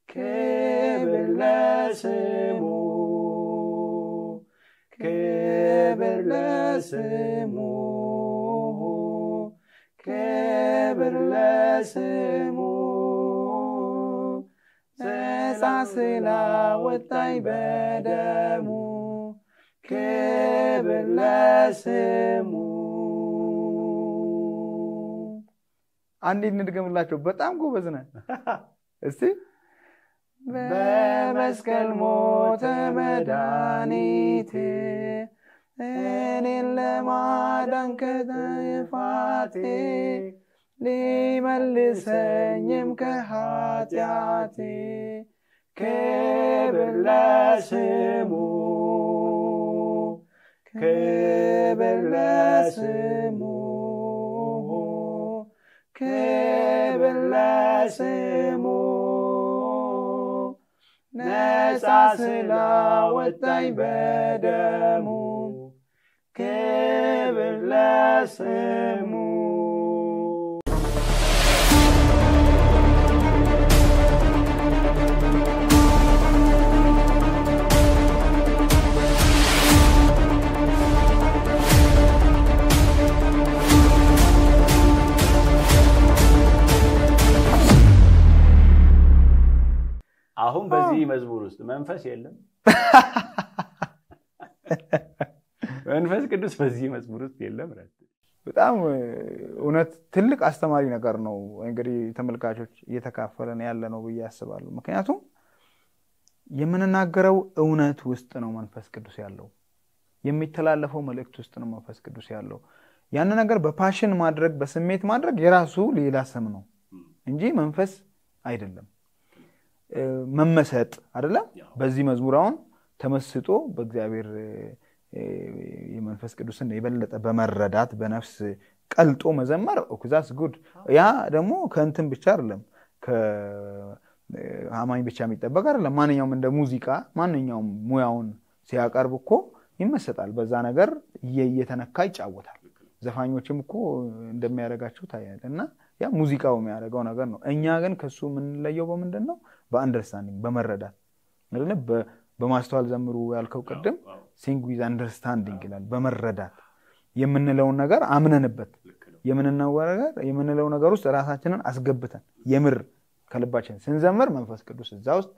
ክብር ለስሙ ክብር ለስሙ ክብር ለስሙ ነፃ ስላወጣኝ በደሙ ክብር ለስሙ። አንዴ እንድገምላቸው በጣም ጎበዝ ነህ። እስቲ በመስቀል ሞተ መድኃኒቴ እኔን ለማዳን ከጥፋቴ ሊመልሰኝም ከኃጢአቴ ክብር ለስሙ ክብር ለስሙ ክብር ለስሙ ነፃ ስላወጣኝ በደሙ ክብር ለስሙ። አሁን በዚህ መዝሙር ውስጥ መንፈስ የለም። መንፈስ ቅዱስ በዚህ መዝሙር ውስጥ የለም። በጣም እውነት ትልቅ አስተማሪ ነገር ነው። እንግዲህ ተመልካቾች እየተካፈለን ያለ ነው ብዬ አስባለሁ። ምክንያቱም የምንናገረው እውነት ውስጥ ነው መንፈስ ቅዱስ ያለው። የሚተላለፈው መልእክት ውስጥ ነው መንፈስ ቅዱስ ያለው። ያን ነገር በፓሽን ማድረግ በስሜት ማድረግ የራሱ ሌላ ስም ነው እንጂ መንፈስ አይደለም። መመሰጥ አይደለ? በዚህ መዝሙር አሁን ተመስጦ በእግዚአብሔር የመንፈስ ቅዱስን የበለጠ በመረዳት በነፍስ ቀልጦ መዘመር ኦክዛስ ጉድ። ያ ደግሞ ከእንትን ብቻ አይደለም ከአማኝ ብቻ የሚጠበቅ አይደለም። ማንኛውም እንደ ሙዚቃ ማንኛውም ሙያውን ሲያቀርብ እኮ ይመሰጣል። በዛ ነገር እየተነካ ይጫወታል። ዘፋኞችም እኮ እንደሚያደርጋቸው ታያለ እና ያ ሙዚቃው የሚያደርገው ነገር ነው። እኛ ግን ከሱ የምንለየው በምንድነው? በአንደርስታንዲንግ በመረዳት አይደለ? በማስተዋል ዘምሩ ያልከው ቀደም ሲንግ ዊዝ አንደርስታንዲንግ ይላል። በመረዳት የምንለው ነገር አምነንበት የምንለው ነገር ውስጥ ራሳችንን አስገብተን የምር ከልባችን ስንዘምር መንፈስ ቅዱስ እዛ ውስጥ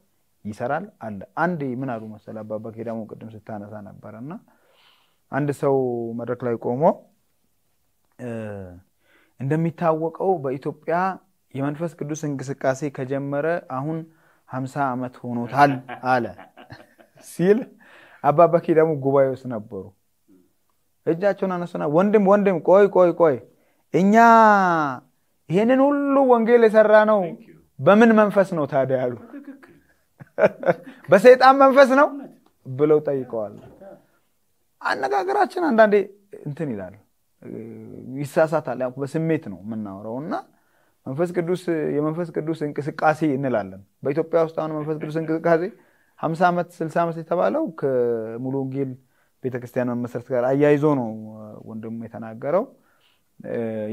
ይሰራል አለ። አንዴ ምን አሉ መሰለ አባባ ኬዳሞ ቀደም ስታነሳ ነበርና አንድ ሰው መድረክ ላይ ቆሞ እንደሚታወቀው በኢትዮጵያ የመንፈስ ቅዱስ እንቅስቃሴ ከጀመረ አሁን 50 ዓመት ሆኖታል አለ ሲል አባባ ኬዳሞ ጉባኤ ውስጥ ነበሩ። እጃቸውን አነሱና ወንድም ቆይ እኛ ይሄንን ሁሉ ወንጌል የሰራ ነው በምን መንፈስ ነው ታዲያ ያሉ? በሰይጣን መንፈስ ነው ብለው ጠይቀዋል። አነጋገራችን አንዳንዴ እንትን ይላል ይሳሳታል። በስሜት ነው የምናወራውና የመንፈስ ቅዱስ እንቅስቃሴ እንላለን። በኢትዮጵያ ውስጥ አሁን መንፈስ ቅዱስ እንቅስቃሴ 50 ዓመት 60 ዓመት የተባለው ከሙሉ ወንጌል ቤተክርስቲያን መመስረት ጋር አያይዞ ነው ወንድሙ የተናገረው።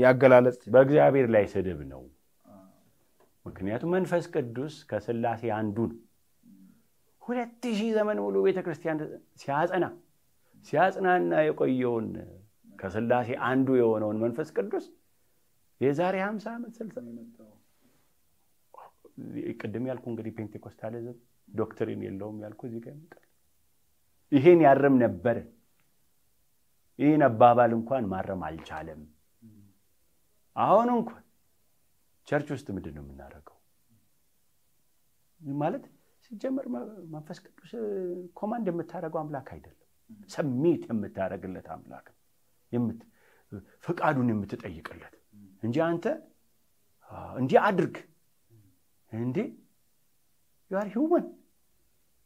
ያገላለጽ በእግዚአብሔር ላይ ስድብ ነው። ምክንያቱም መንፈስ ቅዱስ ከሥላሴ አንዱ ነው። 2000 ዘመን ሙሉ ቤተክርስቲያን ሲያጽናና የቆየውን ከሥላሴ አንዱ የሆነውን መንፈስ ቅዱስ የዛሬ 50 ዓመት 60 ነው ቅድም ያልኩ እንግዲህ ፔንቴኮስታሊዝም ዶክትሪን የለውም ያልኩ እዚህ ጋር ይመጣል። ይሄን ያረም ነበር። ይሄን አባባል እንኳን ማረም አልቻለም። አሁን እንኳን ቸርች ውስጥ ምንድነው የምናደርገው? ማለት ሲጀመር መንፈስ ቅዱስ ኮማንድ የምታደርገው አምላክ አይደለም። ሰሚት የምታደርግለት አምላክ ፍቃዱን የምትጠይቅለት እንጂ አንተ እንጂ አድርግ እንዴ you are human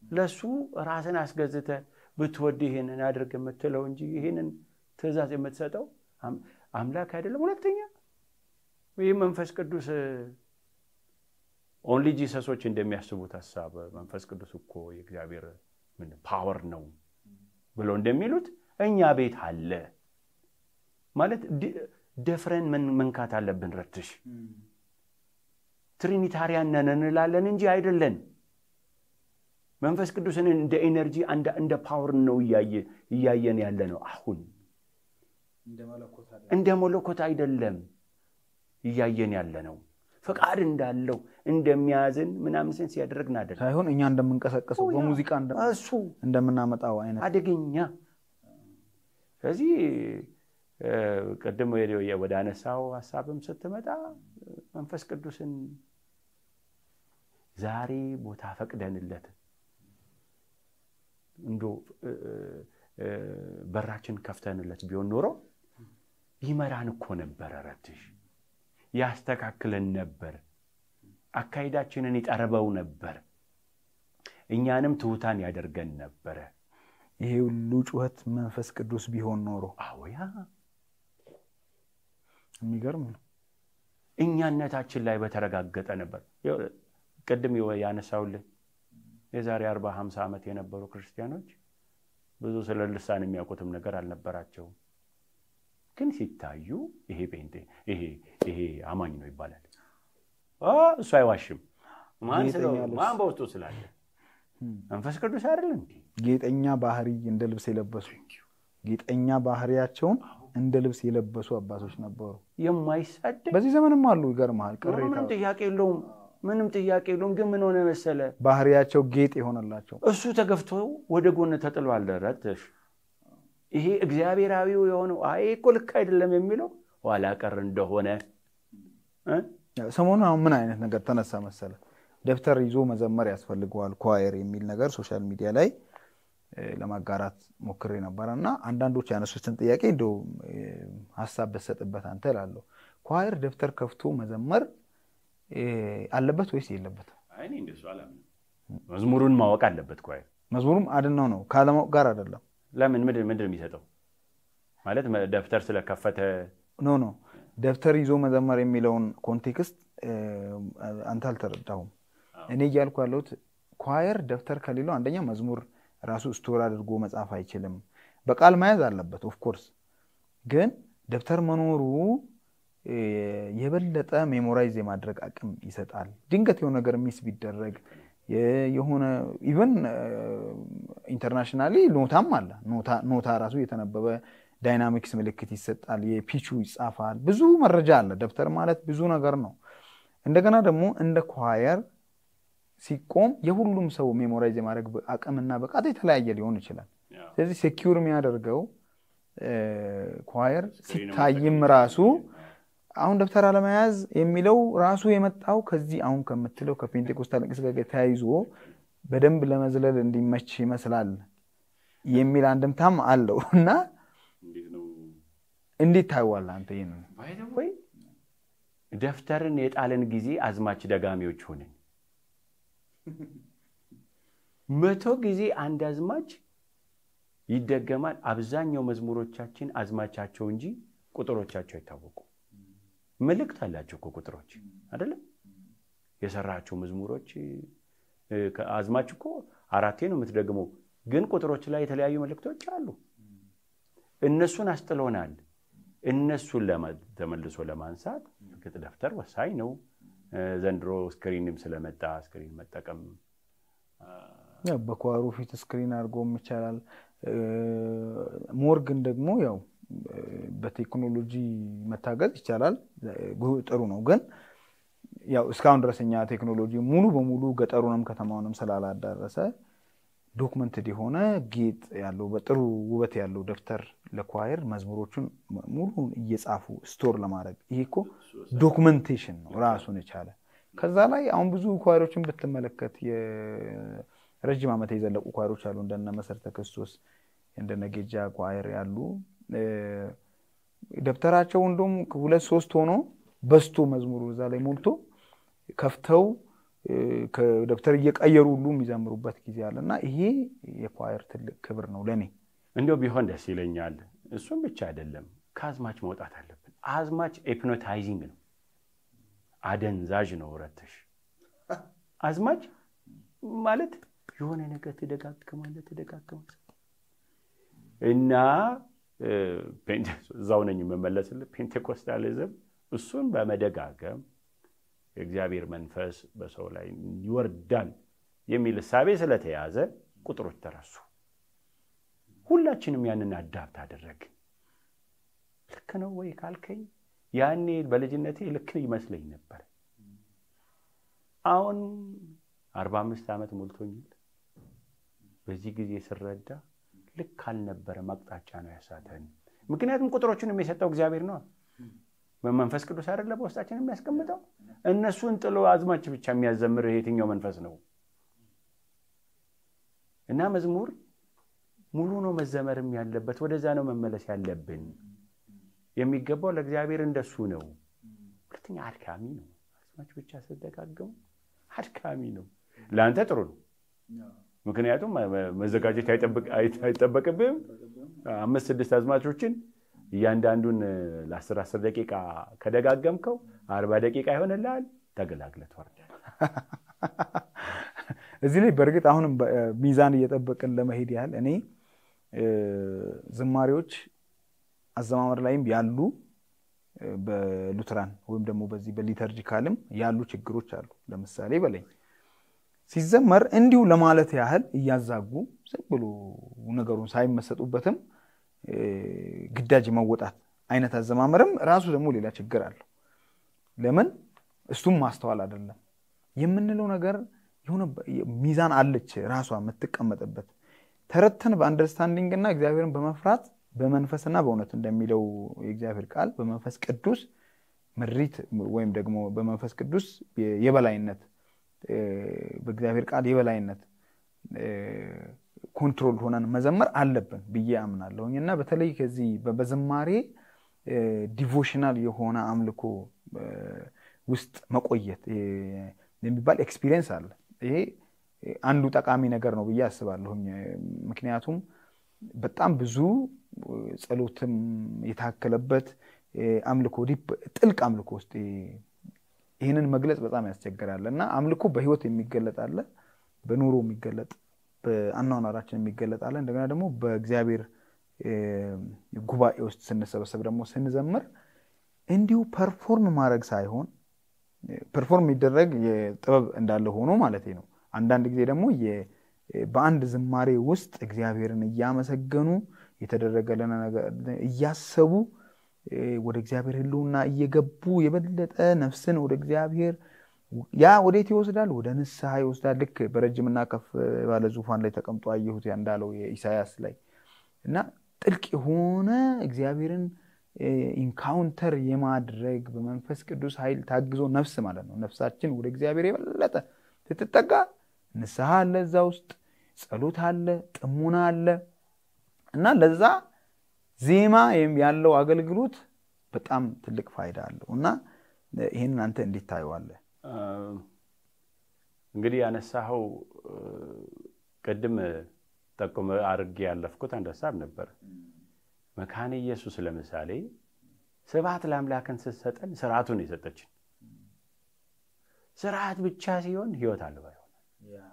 ለሱ ራስን አስገዝተ ብትወድ ይሄንን አድርግ የምትለው እንጂ ይሄንን ትእዛዝ የምትሰጠው አምላክ አይደለም። ሁለተኛ ወይ መንፈስ ቅዱስ ኦንሊ ጂሰሶች እንደሚያስቡት ሐሳብ መንፈስ ቅዱስ እኮ የእግዚአብሔር ፓወር ነው ብለው እንደሚሉት እኛ ቤት አለ ማለት ደፍረን መንካት አለብን ረትሽ ትሪኒታሪያን ነን እንላለን እንጂ አይደለን መንፈስ ቅዱስን እንደ ኤነርጂ እንደ ፓወር ነው ያያየን ያለ ነው አሁን እንደ መለኮት አይደለም ያያየን ያለ ነው ፈቃድ እንዳለው እንደሚያዝን ምናምን ሴንስ ያደረግና አይደል ሳይሆን እኛ እንደምንቀሰቀሰው በሙዚቃ እንደምናመጣው አይነት አደገኛ ስለዚህ ቀደም ወደ አነሳው ሐሳብም ስትመጣ መንፈስ ቅዱስን ዛሬ ቦታ ፈቅደንለት እንዶ በራችን ከፍተንለት ቢሆን ኖሮ ይመራን እኮ ነበር ረትሽ ያስተካክለን ነበር አካይዳችንን ይጠርበው ነበር እኛንም ትውታን ያደርገን ነበር ይሄ ሁሉ ጩኸት መንፈስ ቅዱስ ቢሆን ኖሮ አዎያ የሚገርም ነው እኛነታችን ላይ በተረጋገጠ ነበር ቀደም ያነሳውልህ የዛሬ 40 50 ዓመት የነበሩ ክርስቲያኖች ብዙ ስለ ልሳን የሚያውቁትም ነገር አልነበራቸው ግን ሲታዩ ይሄ ቤንቴ ይሄ አማኝ ነው ይባላል እሱ አይዋሽም ማን በውስጡ ስላለ መንፈስ ቅዱስ አይደል እንዴ ጌጠኛ ባህሪ እንደ ልብስ የለበሱ ጌጠኛ ባህሪያቸውን እንደ ልብስ የለበሱ አባቶች ነበሩ የማይሳደብ በዚህ ዘመንም አሉ ይገርማል ቅሬታ ምንም ጥያቄ የለውም ግን ምን ሆነ መሰለ ባህሪያቸው ጌጥ ይሆነላቸው እሱ ተገፍቶ ወደ ጎን ተጥሏል ረትሽ ይሄ እግዚአብሔራዊው የሆነው አይ እኮ ልክ አይደለም የሚለው ዋላ ቀር እንደሆነ ሰሞኑን ምን አይነት ነገር ተነሳ መሰለ ደብተር ይዞ መዘመር ያስፈልገዋል ኳየር የሚል ነገር ሶሻል ሚዲያ ላይ ለማጋራት ሞክሬ ነበርና አንዳንዶች ያነሱትን ጥያቄ እንደው ሐሳብ በሰጥበት አንተ እላለሁ ኳየር ደብተር ከፍቶ መዘመር አለበት ወይስ የለበት አይ እኔ እንደሱ አላምንም መዝሙሩን ማወቅ አለበት ኳየር መዝሙሩም አድነው ነው ካለማወቅ ጋር አይደለም ለምን ምንድን የሚሰጠው ማለት ደብተር ስለከፈተ ኖ ደብተር ይዞ መዘመር የሚለውን ኮንቴክስት አንተ አልተረዳውም እኔ እያልኩ ያለሁት ኳየር ደብተር ከሌለው አንደኛ መዝሙር ራሱ ስቶር አድርጎ መጻፍ አይችልም በቃል መያዝ አለበት ኦፍ ኮርስ ግን ደብተር መኖሩ የበለጠ ሜሞራይዝ የማድረግ አቅም ይሰጣል ድንገት የሆነ ነገር ሚስ ቢደረግ የሆነ ኢቭን ኢንተርናሽናሊ ኖታም አለ ኖታ ራሱ የተነበበ ዳይናሚክስ ምልክት ይሰጣል የፒቹ ይጻፋል ብዙ መረጃ አለ ደብተር ማለት ብዙ ነገር ነው እንደገና ደግሞ እንደ ኳየር ሲቆም የሁሉም ሰው ሜሞራይዝ የማድረግ አቅምና በቃት የተለያየ ሊሆን ይችላል ስለዚህ ሴኩር የሚያደርገው ኳየር ሲታይም ራሱ አሁን ደብተር አለመያዝ የሚለው ራሱ የመጣው ከዚህ አሁን ከምትለው ከፔንቴኮስታል እንቅስቃሴ ተያይዞ በደንብ ለመዝለል እንዲመች ይመስላል የሚል አንድምታም አለው እና እንዴት ታይዋል አንተ ይሄን ወይ ደፍተርን የጣለን ጊዜ አዝማች ደጋሚዎች ሆነን 100 ጊዜ አንድ አዝማች ይደገማል አብዛኛው መዝሙሮቻችን አዝማቻቸው እንጂ ቁጥሮቻቸው አይታወቁ መልእክት አላቸው ቁጥሮች አይደለ የሰራቸው መዝሙሮች ከአዝማች እኮ አራቴ ነው የምትደግመው ግን ቁጥሮች ላይ የተለያዩ መልእክቶች አሉ እነሱን አስጥሎናል እነሱን ተመልሶ ለማንሳት ግጥ ደፍተር ወሳኝ ነው ዘንድሮ ስክሪንም ስለመጣ ስክሪን መጠቀም በኳሩ ፊት ስክሪን አድርጎም ይቻላል ሞርግን ደግሞ ያው በቴክኖሎጂ መታገዝ ይቻላል ጥሩ ነው ግን ያው እስካሁን ድረስኛ ቴክኖሎጂ ሙሉ በሙሉ ገጠሩንም ከተማውንም ስላላዳረሰ ዶክመንትድ የሆነ ጌጥ ያለው በጥሩ ውበት ያለው ደብተር ለኳየር መዝሙሮቹን ሙሉ እየጻፉ ስቶር ለማድረግ ይሄኮ ዶክመንቴሽን ነው ራሱን የቻለ ከዛ ላይ አሁን ብዙ ኳየሮችን በተመለከተ የረጅም ዓመት የዘለቁ ኳየሮች አሉ እንደነ መሰረተ ክርስቶስ እንደነ ጌጃ ኳየር ያሉ ደብተራቸው እንደውም 2-3 ሆኖ በስቶ መዝሙሩ እዛ ላይ ሞልቶ ከፍተው ከደብተር እየቀየሩ ሁሉ የሚዘምሩበት ጊዜ አለና ይሄ የኳየር ትልቅ ክብር ነው ለኔ እንደው ቢሆን ደስ ይለኛል እሱም ብቻ አይደለም ካዝማች መውጣት አለብን አዝማች ሂፕኖታይዚንግ ነው አደንዛዥ ነው ረተሽ አዝማች ማለት የሆነ ነገር ተደጋግማለህ እና እዛው ነኝ የምመለስልህ ፔንቴኮስታሊዝም እሱን በመደጋገም የእግዚአብሔር መንፈስ በሰው ላይ ይወርዳል የሚል ሐሳቤ ስለተያዘ ቁጥሮች ተረሱ ሁላችንም ያንን አዳፕት አደረግን ልክ ነው ወይ ካልከኝ ያኔ በልጅነቴ ልክ ይመስለኝ ነበር አሁን 45 ዓመት ሞልቶኛል በዚህ ጊዜ ስረዳ ልክ አልነበረም አቅጣጫ ነው ያሳተን ምክንያቱም ቁጥሮችን የሚሰጠው እግዚአብሔር ነው በመንፈስ ቅዱስ አይደለ በውስጣችን የሚያስቀምጠው እነሱን ጥሎ አዝማች ብቻ የሚያዘምር የትኛው መንፈስ ነው እና መዝሙር ሙሉ ነው መዘመርም ያለበት ወደዛ ነው መመለስ ያለብን የሚገባው ለእግዚአብሔር እንደሱ ነው ሁለተኛ አድካሚ ነው አዝማች ብቻ ስለደጋገሙ አድካሚ ነው ለአንተ ጥሩ ነው ምክንያቱም መዘጋጀት አይጠበቅብህም 5-6 አዝማቾችን እያንዳንዱን ለ10 ደቂቃ ከደጋገምከው 40 ደቂቃ ይሆንልሃል ተገላግለህ ትወርዳለህ እዚህ ላይ በርግጥ አሁንም ሚዛን እየጠበቅን ለመሄድ ያህል እኔ ዝማሬዎች አዘማመር ላይም ያሉ በሉትራን ወይም ደግሞ በዚህ በሊተርጂካልም ያሉ ችግሮች አሉ ለምሳሌ በለኝ ሲዘመር እንዲሁ ለማለት ያህል እያዛጉ ዝም ብሎ ነገሩን ሳይመሰጡበትም ግዳጅ መወጣት አይነት አዘማመርም ራሱ ደግሞ ሌላ ችግር አለው ለምን እሱም ማስተዋል አይደለም የምንለው ነገር የሆነ ሚዛን አለች ራሷ የምትቀመጥበት ተረተን በአንደርስታንዲንግ እና እግዚአብሔርን በመፍራት በመንፈስና በእውነት እንደሚለው የእግዚአብሔር ቃል በመንፈስ ቅዱስ ምሪት ወይም ደግሞ በመንፈስ ቅዱስ የበላይነት በእግዚአብሔር ቃል የበላይነት ኮንትሮል ሆነን መዘመር አለብን ብዬ አምናለሁኝና በተለይ ከዚህ በዝማሬ ዲቮሽናል የሆነ አምልኮ ውስጥ መቆየት የሚባል ኤክስፒሪየንስ አለ ይሄ አንዱ ጠቃሚ ነገር ነው ብዬ አስባለሁኝ ምክንያቱም በጣም ብዙ ጸሎትም የታከለበት አምልኮ ጥልቅ አምልኮ ውስጥ ይሄንን መግለጽ በጣም ያስቸግራልና አምልኮ በህይወት የሚገለጥ አለ በኑሮ የሚገለጥ በአኗኗራችን የሚገለጥ አለ እንደገና ደግሞ በእግዚአብሔር ጉባኤ ውስጥ ስንሰበሰብ ደግሞ ስንዘምር እንዲሁ ፐርፎርም ማድረግ ሳይሆን ፐርፎርም ይደረግ የጥበብ እንዳለ ሆኖ ማለት ነው አንዳንድ ጊዜ ደግሞ በአንድ ዝማሬ ውስጥ እግዚአብሔርን እያመሰገኑ የተደረገለና ነገር እያሰቡ ወደ እግዚአብሔር ህልውና እየገቡ የበለጠ ነፍስን ወደ እግዚአብሔር ያ ወዴት ይወስዳል ወደ ንስሐ ይወስዳል ልክ በረጅምና ከፍ ባለ ዙፋን ላይ ተቀምጦ አየሁት እንዳለው የኢሳያስ ላይ እና ጥልቅ የሆነ እግዚአብሔርን ኢንካውንተር የማድረግ በመንፈስ ቅዱስ ኃይል ታግዞ ነፍስ ማለት ነው ነፍሳችን ወደ እግዚአብሔር የበለጠ ትተጠጋ ንስሐ አለ እዛ ውስጥ ጸሎት አለ ጥሙና አለ እና ለዛ ዜማ ያለው አገልግሎት በጣም ትልቅ ፋይዳ አለው እና ይሄንን አንተ እንዴት ታየዋለህ እንግዲህ ያነሳው ቀድም ተቆመ አርጌ ያለፍኩት አንድ ሐሳብ ነበር መካነ ኢየሱስ ለምሳሌ ስብሐት ለአምላክን ስትሰጠን ስርዓቱን የሰጠችን ስርዓት ብቻ ሲሆን ህይወት አልባ ይሆናል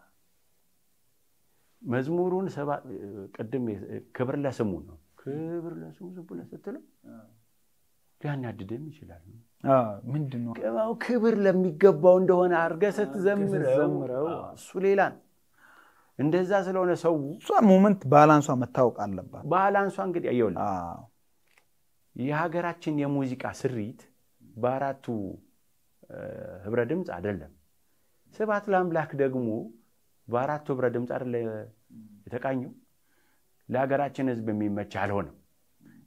መዝሙሩን ቀድም ክብር ለስሙ ነው ክብር ለስሙ ዝም ስትለው ሊያናድድም ይችላል ምንድነው ክብር ለሚገባው እንደሆነ አርገህ ስትዘምረው እሱ ሌላ እንደዛ ስለሆነ ሰው ሞመንት ባላንሷ መታወቅ አለባት ባላንሷ እንግዲህ አይውል የሀገራችን የሙዚቃ ስሪት በአራቱ ህብረ ድምጽ አይደለም ስብሐት ለአምላክ ደግሞ በአራቱ ህብረ ድምጽ አይደለ የተቃኘው ለሀገራችን ህዝብ የሚመች አልሆነም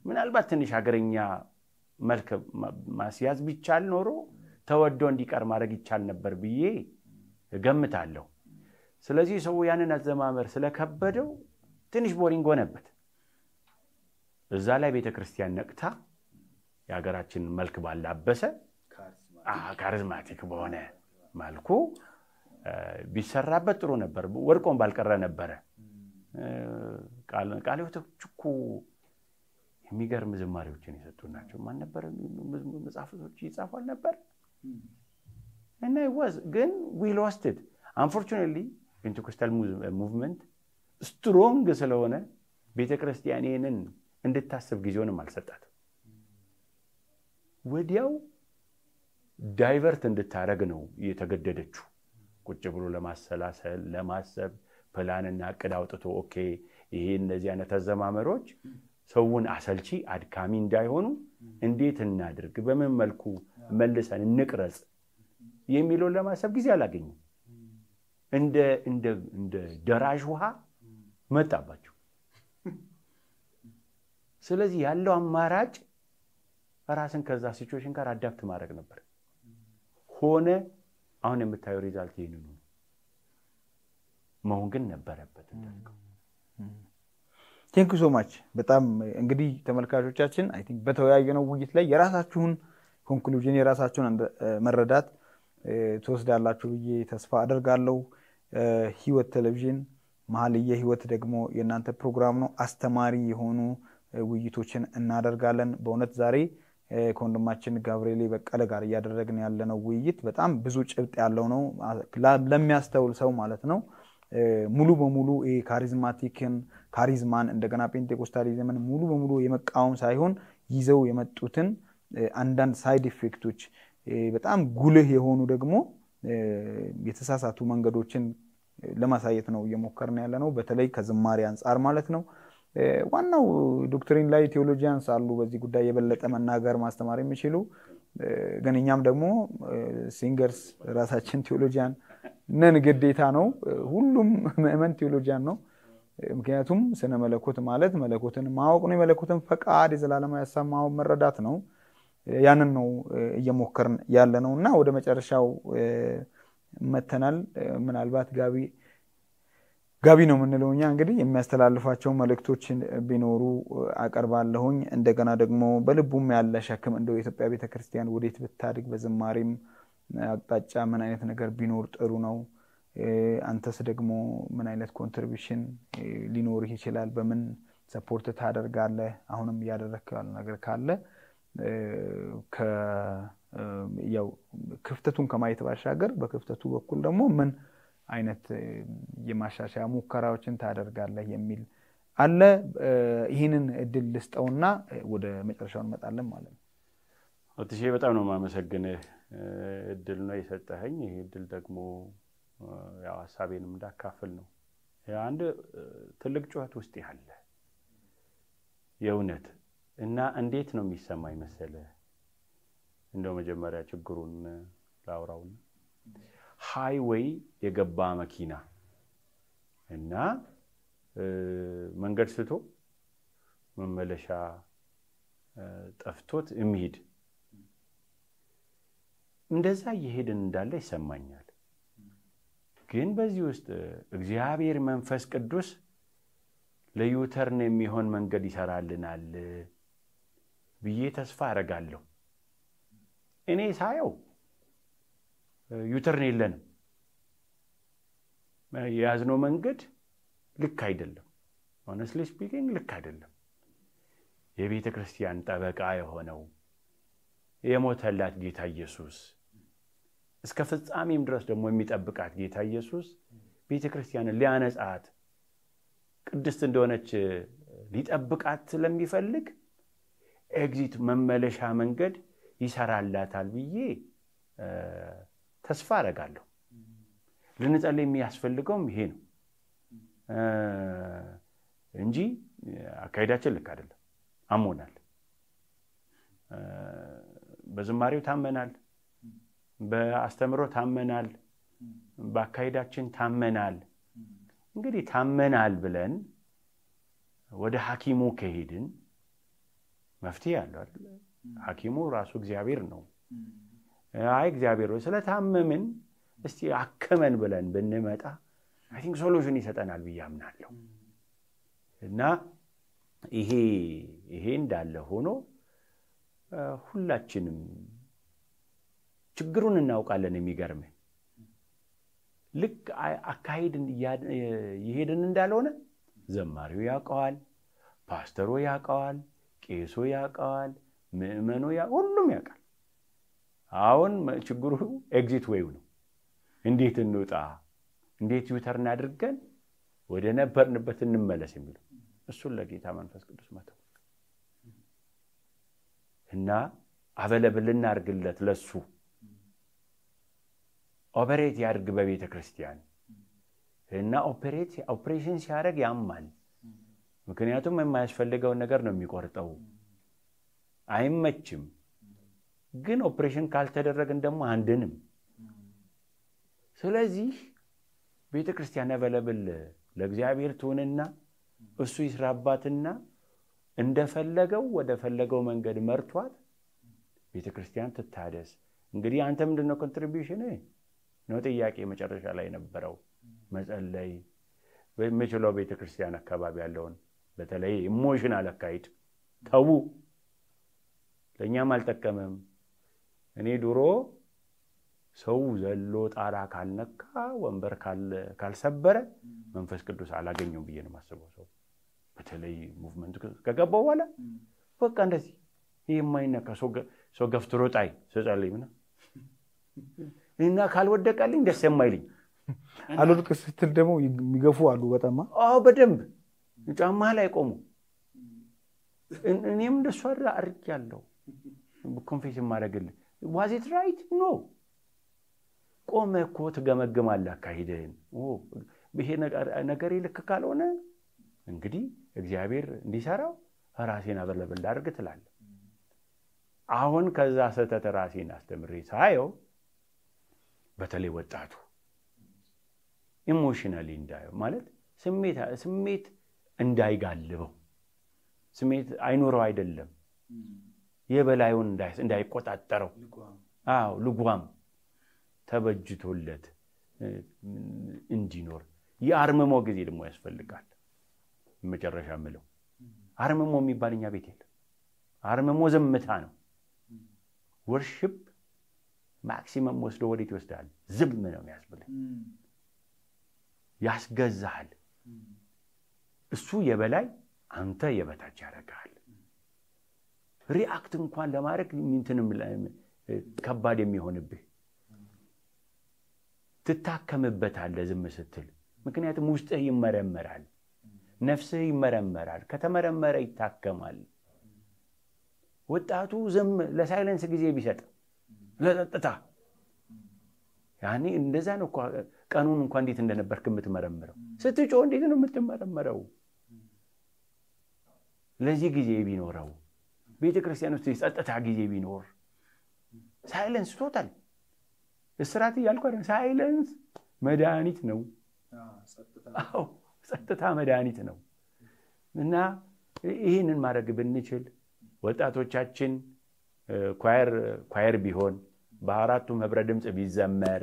ምናልባት ትንሽ ሀገረኛ መልክ ማስያዝ ቢቻል ኖሮ ተወዶ እንዲቀር ማድረግ ይቻል ነበር ብዬ ገምታለሁ ስለዚህ ሰው ያንን አዘማመር ስለከበደው ትንሽ ቦሪንግ ሆነበት እዛ ላይ ቤተክርስቲያን ነቅታ የሀገራችን መልክ ባላበሰ ካሪዝማቲክ በሆነ መልኩ ቢሰራበት ጥሩ ነበር ወርቆን ባልቀረ ነበር ቃልዮቶቹ የሚገርም ዝማሬዎችን ይሰጡናቸው ማን ነበር መጻፎች ይጻፋል ነበር and I was ግን we lost it unfortunately Pentecostal movement strong ስለሆነ ቤተክርስቲያኔንን እንድታስብ ጊዜውንም አልሰጣትም። ወዲያው ዳይቨርት እንድታረግ ነው የተገደደችው። ቁጭ ብሎ ለማሰላሰል ለማሰብ ፕላንና ዕቅድ አውጥቶ ኦኬ ይሄ እነዚህ አይነት አዘማመሮች ሰውን አሰልቺ አድካሚ እንዳይሆኑ እንዴት እናድርግ፣ በምን መልኩ መልሰን እንቅረጽ የሚለውን ለማሰብ ጊዜ አላገኙም። እንደ ደራሽ ውሃ መጣባቸው። ስለዚህ ያለው አማራጭ ራስን ከዛ ሲቹዌሽን ጋር አዳፕት ማድረግ ነበር። ሆነ አሁን የምታየው ሪዛልት ይሄንን ነው። መሆን ግን ነበረበት እንደልከው። ቴንክ ዩ ሶ ማች። በጣም እንግዲህ ተመልካቾቻችን አይ ቲንክ በተወያየነው ውይይት ላይ የራሳችሁን ኮንክሉዥን የራሳችሁን መረዳት ተወስዳላችሁ ብዬ ተስፋ አደርጋለሁ። ህይወት ቴሌቪዥን መሀልየ ህይወት ደግሞ የናንተ ፕሮግራም ነው። አስተማሪ የሆኑ ውይይቶችን እናደርጋለን። በእውነት ዛሬ ከወንድማችን ጋብርኤል በቀለ ጋር እያደረግን ያለነው ውይይት በጣም ብዙ ጭብጥ ያለው ነው ለሚያስተውል ሰው ማለት ነው። ሙሉ በሙሉ ካሪዝማን እንደገና ፔንቴኮስታሊዝምን ሙሉ በሙሉ የመቃወም ሳይሆን ይዘው የመጡትን አንዳንድ ሳይድ ኢፌክቶች በጣም ጉልህ የሆኑ ደግሞ የተሳሳቱ መንገዶችን ለማሳየት ነው እየሞከርን ያለነው፣ በተለይ ከዝማሬ አንፃር ማለት ነው። ዋናው ዶክትሪን ላይ ቴዎሎጂያንስ አሉ በዚህ ጉዳይ የበለጠ መናገር ማስተማር የሚችሉ፣ ግን እኛም ደግሞ ሲንገርስ ራሳችን ቴዎሎጂያን ነን፣ ግዴታ ነው። ሁሉም ምእመን ቴዎሎጂያን ነው። ምክንያቱም ስነ መለኮት ማለት መለኮትን ማወቅ ነው፣ የመለኮትን ፈቃድ የዘላለማዊ ሐሳብ ማወቅ መረዳት ነው። ያንን ነው እየሞከርን ያለነውና ወደ መጨረሻው መተናል። ምናልባት ጋቢ ነው የምንለውኛ እንግዲህ የሚያስተላልፋቸው መልእክቶችን ቢኖሩ አቀርባለሁኝ። እንደገና ደግሞ በልቡም ያለ ሸክም እንደው የኢትዮጵያ ቤተክርስቲያን ወዴት ብታድግ በዝማሬም አቅጣጫ ምን አይነት ነገር ቢኖር ጥሩ ነው፣ አንተስ ደግሞ ምን አይነት ኮንትሪቢዩሽን ሊኖርህ ይችላል፣ በምን ሰፖርት ታደርጋለህ፣ አሁንም እያደረግከው ያለው ነገር ካለ ያው ክፍተቱን ከማየት ባሻገር በክፍተቱ በኩል ደግሞ ምን አይነት የማሻሻያ ሙከራዎችን ታደርጋለህ የሚል አለ። ይሄንን እድል ልስጠውና ወደ መጨረሻው እንመጣለን ማለት ነው። ወጥቼ በጣም ነው ማመሰግንህ። እድል ነው የሰጠኸኝ። ይሄ እድል ደግሞ ያው ሐሳቤንም እንዳካፍል ነው። አንድ ትልቅ ጩኸት ውስጥ ያለ የእውነት እና እንዴት ነው የሚሰማኝ መሰለህ? እንደው መጀመሪያ ችግሩን ላውራውና ሃይዌይ የገባ መኪና እና መንገድ ስቶ መመለሻ ጠፍቶት የሚሄድ እንደዛ እየሄድን እንዳለ ይሰማኛል። ግን በዚህ ውስጥ እግዚአብሔር መንፈስ ቅዱስ ለዩተርን የሚሆን መንገድ ይሰራልናል ብዬ ተስፋ አደርጋለሁ። እኔ ሳየው ዩተርን የለንም። የያዝነው መንገድ ልክ አይደለም። honestly speaking ልክ አይደለም። የቤተ ክርስቲያን ጠበቃ የሆነው የሞተላት ጌታ ኢየሱስ እስከ ፍጻሜም ድረስ ደግሞ የሚጠብቃት ጌታ ኢየሱስ ቤተ ክርስቲያንን ሊያነጻት ቅድስት እንደሆነች ሊጠብቃት ስለሚፈልግ ኤግዚት መመለሻ መንገድ ይሰራላታል ብዬ ተስፋ አደርጋለሁ። ልንጸልይ የሚያስፈልገውም ይሄ ነው እንጂ አካሄዳችን ልክ አይደለም። አሞናል። በዝማሬው ታመናል፣ በአስተምሮ ታመናል፣ በአካሄዳችን ታመናል። እንግዲህ ታመናል ብለን ወደ ሐኪሙ ከሄድን መፍትሄ አለው አይደል? ሐኪሙ ራሱ እግዚአብሔር ነው። አይ እግዚአብሔር ነው ስለታመምን እስቲ አከመን ብለን ብንመጣ አይ ቲንክ ሶሉሽን ይሰጠናል ብዬ አምናለሁ። እና ይሄ እንዳለ ሆኖ ሁላችንም ችግሩን እናውቃለን። የሚገርመኝ ልክ አካሄድን ይሄድን እንዳልሆነ ዘማሪው ያውቀዋል፣ ፓስተሩ ያውቀዋል፣ ቄሱ ያውቀዋል፣ ምእመኑ ሁሉም ያውቃል። አሁን ችግሩ ኤግዚት ዌው ነው። እንዴት እንውጣ፣ እንዴት ዩተርን አድርገን ወደ ነበርንበት እንመለስ የሚለው እሱን ለጌታ መንፈስ ቅዱስ መተው እና አቬለብል እናርግለት ለሱ ኦፐሬት ያርግ በቤተ ክርስቲያን እና ኦፕሬሽን ሲያደርግ ያማል ምክንያቱም የማያስፈልገው ነገር ነው የሚቆርጠው አይመችም ግን ኦፕሬሽን ካልተደረገን ደግሞ አንድንም ስለዚህ ቤተ ክርስቲያን አቬለብል ለእግዚአብሔር ትሆንና እሱ ይስራባትና እንደፈለገው ወደ ፈለገው መንገድ መርቷት ቤተ ክርስቲያን ትታደስ እንግዲህ አንተ ምንድነው ኮንትሪቢዩሽን ነው ጥያቄ መጨረሻ ላይ ነበረው መጸለይ በመችለው ቤተ ክርስቲያን አካባቢ ያለውን በተለይ ኢሞሽናል አካይድ ተው ለኛም አልተከመም እኔ ድሮ ሰው ዘሎ ጣራ ካልነካ ወንበር ካልሰበረ መንፈስ ቅዱስ አላገኘውም ብዬ ነው ማስበው ሰው በተለይ ሙቭመንት ከገባው በኋላ በቃ እንደዚህ ይሄ የማይነካ ሰው ገፍትሮ ጣይ ሰጻለኝና እና ካልወደቀልኝ ደስ የማይልኝ አልወድቅ ስትል ደግሞ የሚገፉ አሉ በጣም በደንብ ጫማ ላይ ቆሙ እኔም እንደሱ አርጃለሁ ኮንፌስ ማድረግልህ was it right no ቆመ እኮ ተገመግማለህ አካሂደህን ይሄ ነገር ልክ ካልሆነ እንግዲህ እግዚአብሔር እንዲሰራው ራሴን አበለብል ላድርግ ትላለህ አሁን ከዛ ሰተተ ራሴን አስተምሬ ሳየው በተለይ ወጣቱ ኢሞሽናሊ እንዳየው ማለት ስሜት እንዳይጋልበው ስሜት አይኖረው አይደለም የበላዩን እንዳይቆጣጠረው ልጓም ተበጅቶለት እንዲኖር የአርመሞ ጊዜ ደግሞ ያስፈልጋል መጨረሻ ምለው አርመሞ የሚባልኛ ቤት የለም አርመሞ ዘምታ ነው ወርሺፕ ማክሲመም ወስዶ ወዴት ይወስዳል ዝም ነው የሚያስብልህ ያስገዛል እሱ የበላይ አንተ የበታች ያረጋል ሪአክት እንኳን ለማድረግ ምንትንም ከባድ የሚሆንብህ ትታከምበታለህ ዝም ስትል ምክንያቱም ውስጥህ ይመረመራል ነፍስህ ይመረመራል ከተመረመረ ይታከማል ወጣቱ ዝም ለሳይለንስ ጊዜ ቢሰጥ ለጠጥታ ያኔ እንደዛ ነው ቀኑን እንኳን እንዴት እንደነበርክ የምትመረምረው ስትጮ እንዴት ነው የምትመረምረው ለዚህ ጊዜ ቢኖረው ቤተ ክርስቲያን ውስጥ የጸጥታ ጊዜ ቢኖር ሳይለንስ ቶታል እስራት ያልኩ ሳይለንስ መድኃኒት ነው ጸጥታ መድኃኒት ነው እና ይሄንን ማድረግ ብንችል ወጣቶቻችን ኳየር ቢሆን በአራቱም ህብረ ድምጽ ቢዘመር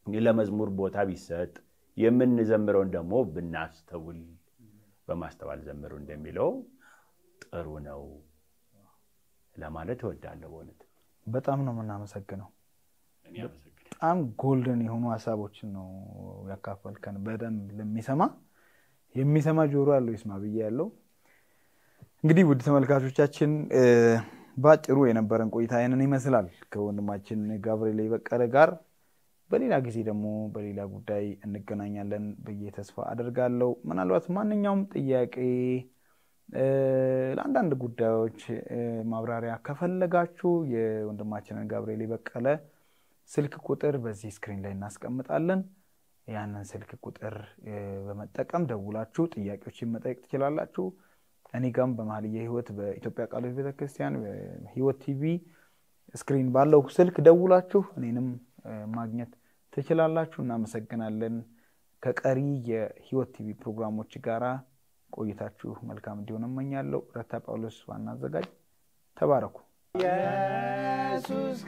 ለመዝሙር ቦታ ቢሰጥ የምንዘምረውን ደግሞ ብናስተውል በማስተዋል ዘምሩ እንደሚለው ጥሩ ነው ለማለት እወዳለሁ ወነት በጣም ነው የምናመሰግነው በጣም ጎልደን የሆኑ ሐሳቦችን ነው ያካፈልከን በደንብ የሚሰማ ጆሮ ያለው ይስማ ብያለሁ እንግዲህ ውድ ተመልካቾቻችን ባጭሩ የነበረን ቆይታ ይሄንን ይመስላል ከወንድማችን ጋብርኤል ይበቀለ ጋር በሌላ ጊዜ ደግሞ በሌላ ጉዳይ እንገናኛለን በየተስፋ አደርጋለሁ ምናልባት ማንኛውም ጥያቄ ለአንዳንድ ጉዳዮች ማብራሪያ ከፈለጋችሁ የወንድማችንን ጋብርኤል ይበቀለ ስልክ ቁጥር በዚህ ስክሪን ላይ እናስቀምጣለን ያንን ስልክ ቁጥር በመጠቀም ደውላችሁ ጥያቄዎችን መጠየቅ ትችላላችሁ እኔ ጋም በመሐልየ ሕይወት በኢትዮጵያ ቃልዮት ቤተክርስቲያን ሕይወት ቲቪ ስክሪን ባለው ስልክ ደውላችሁ እኔንም ማግኘት ትችላላችሁ እናመሰግናለን ከቀሪ የሕይወት ቲቪ ፕሮግራሞች ጋራ ቆይታችሁ መልካም እንዲሆን እመኛለሁ ረታ ጳውሎስ ዋና አዘጋጅ ተባረኩ ኢየሱስ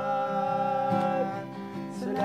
ከፍሎታል ስለ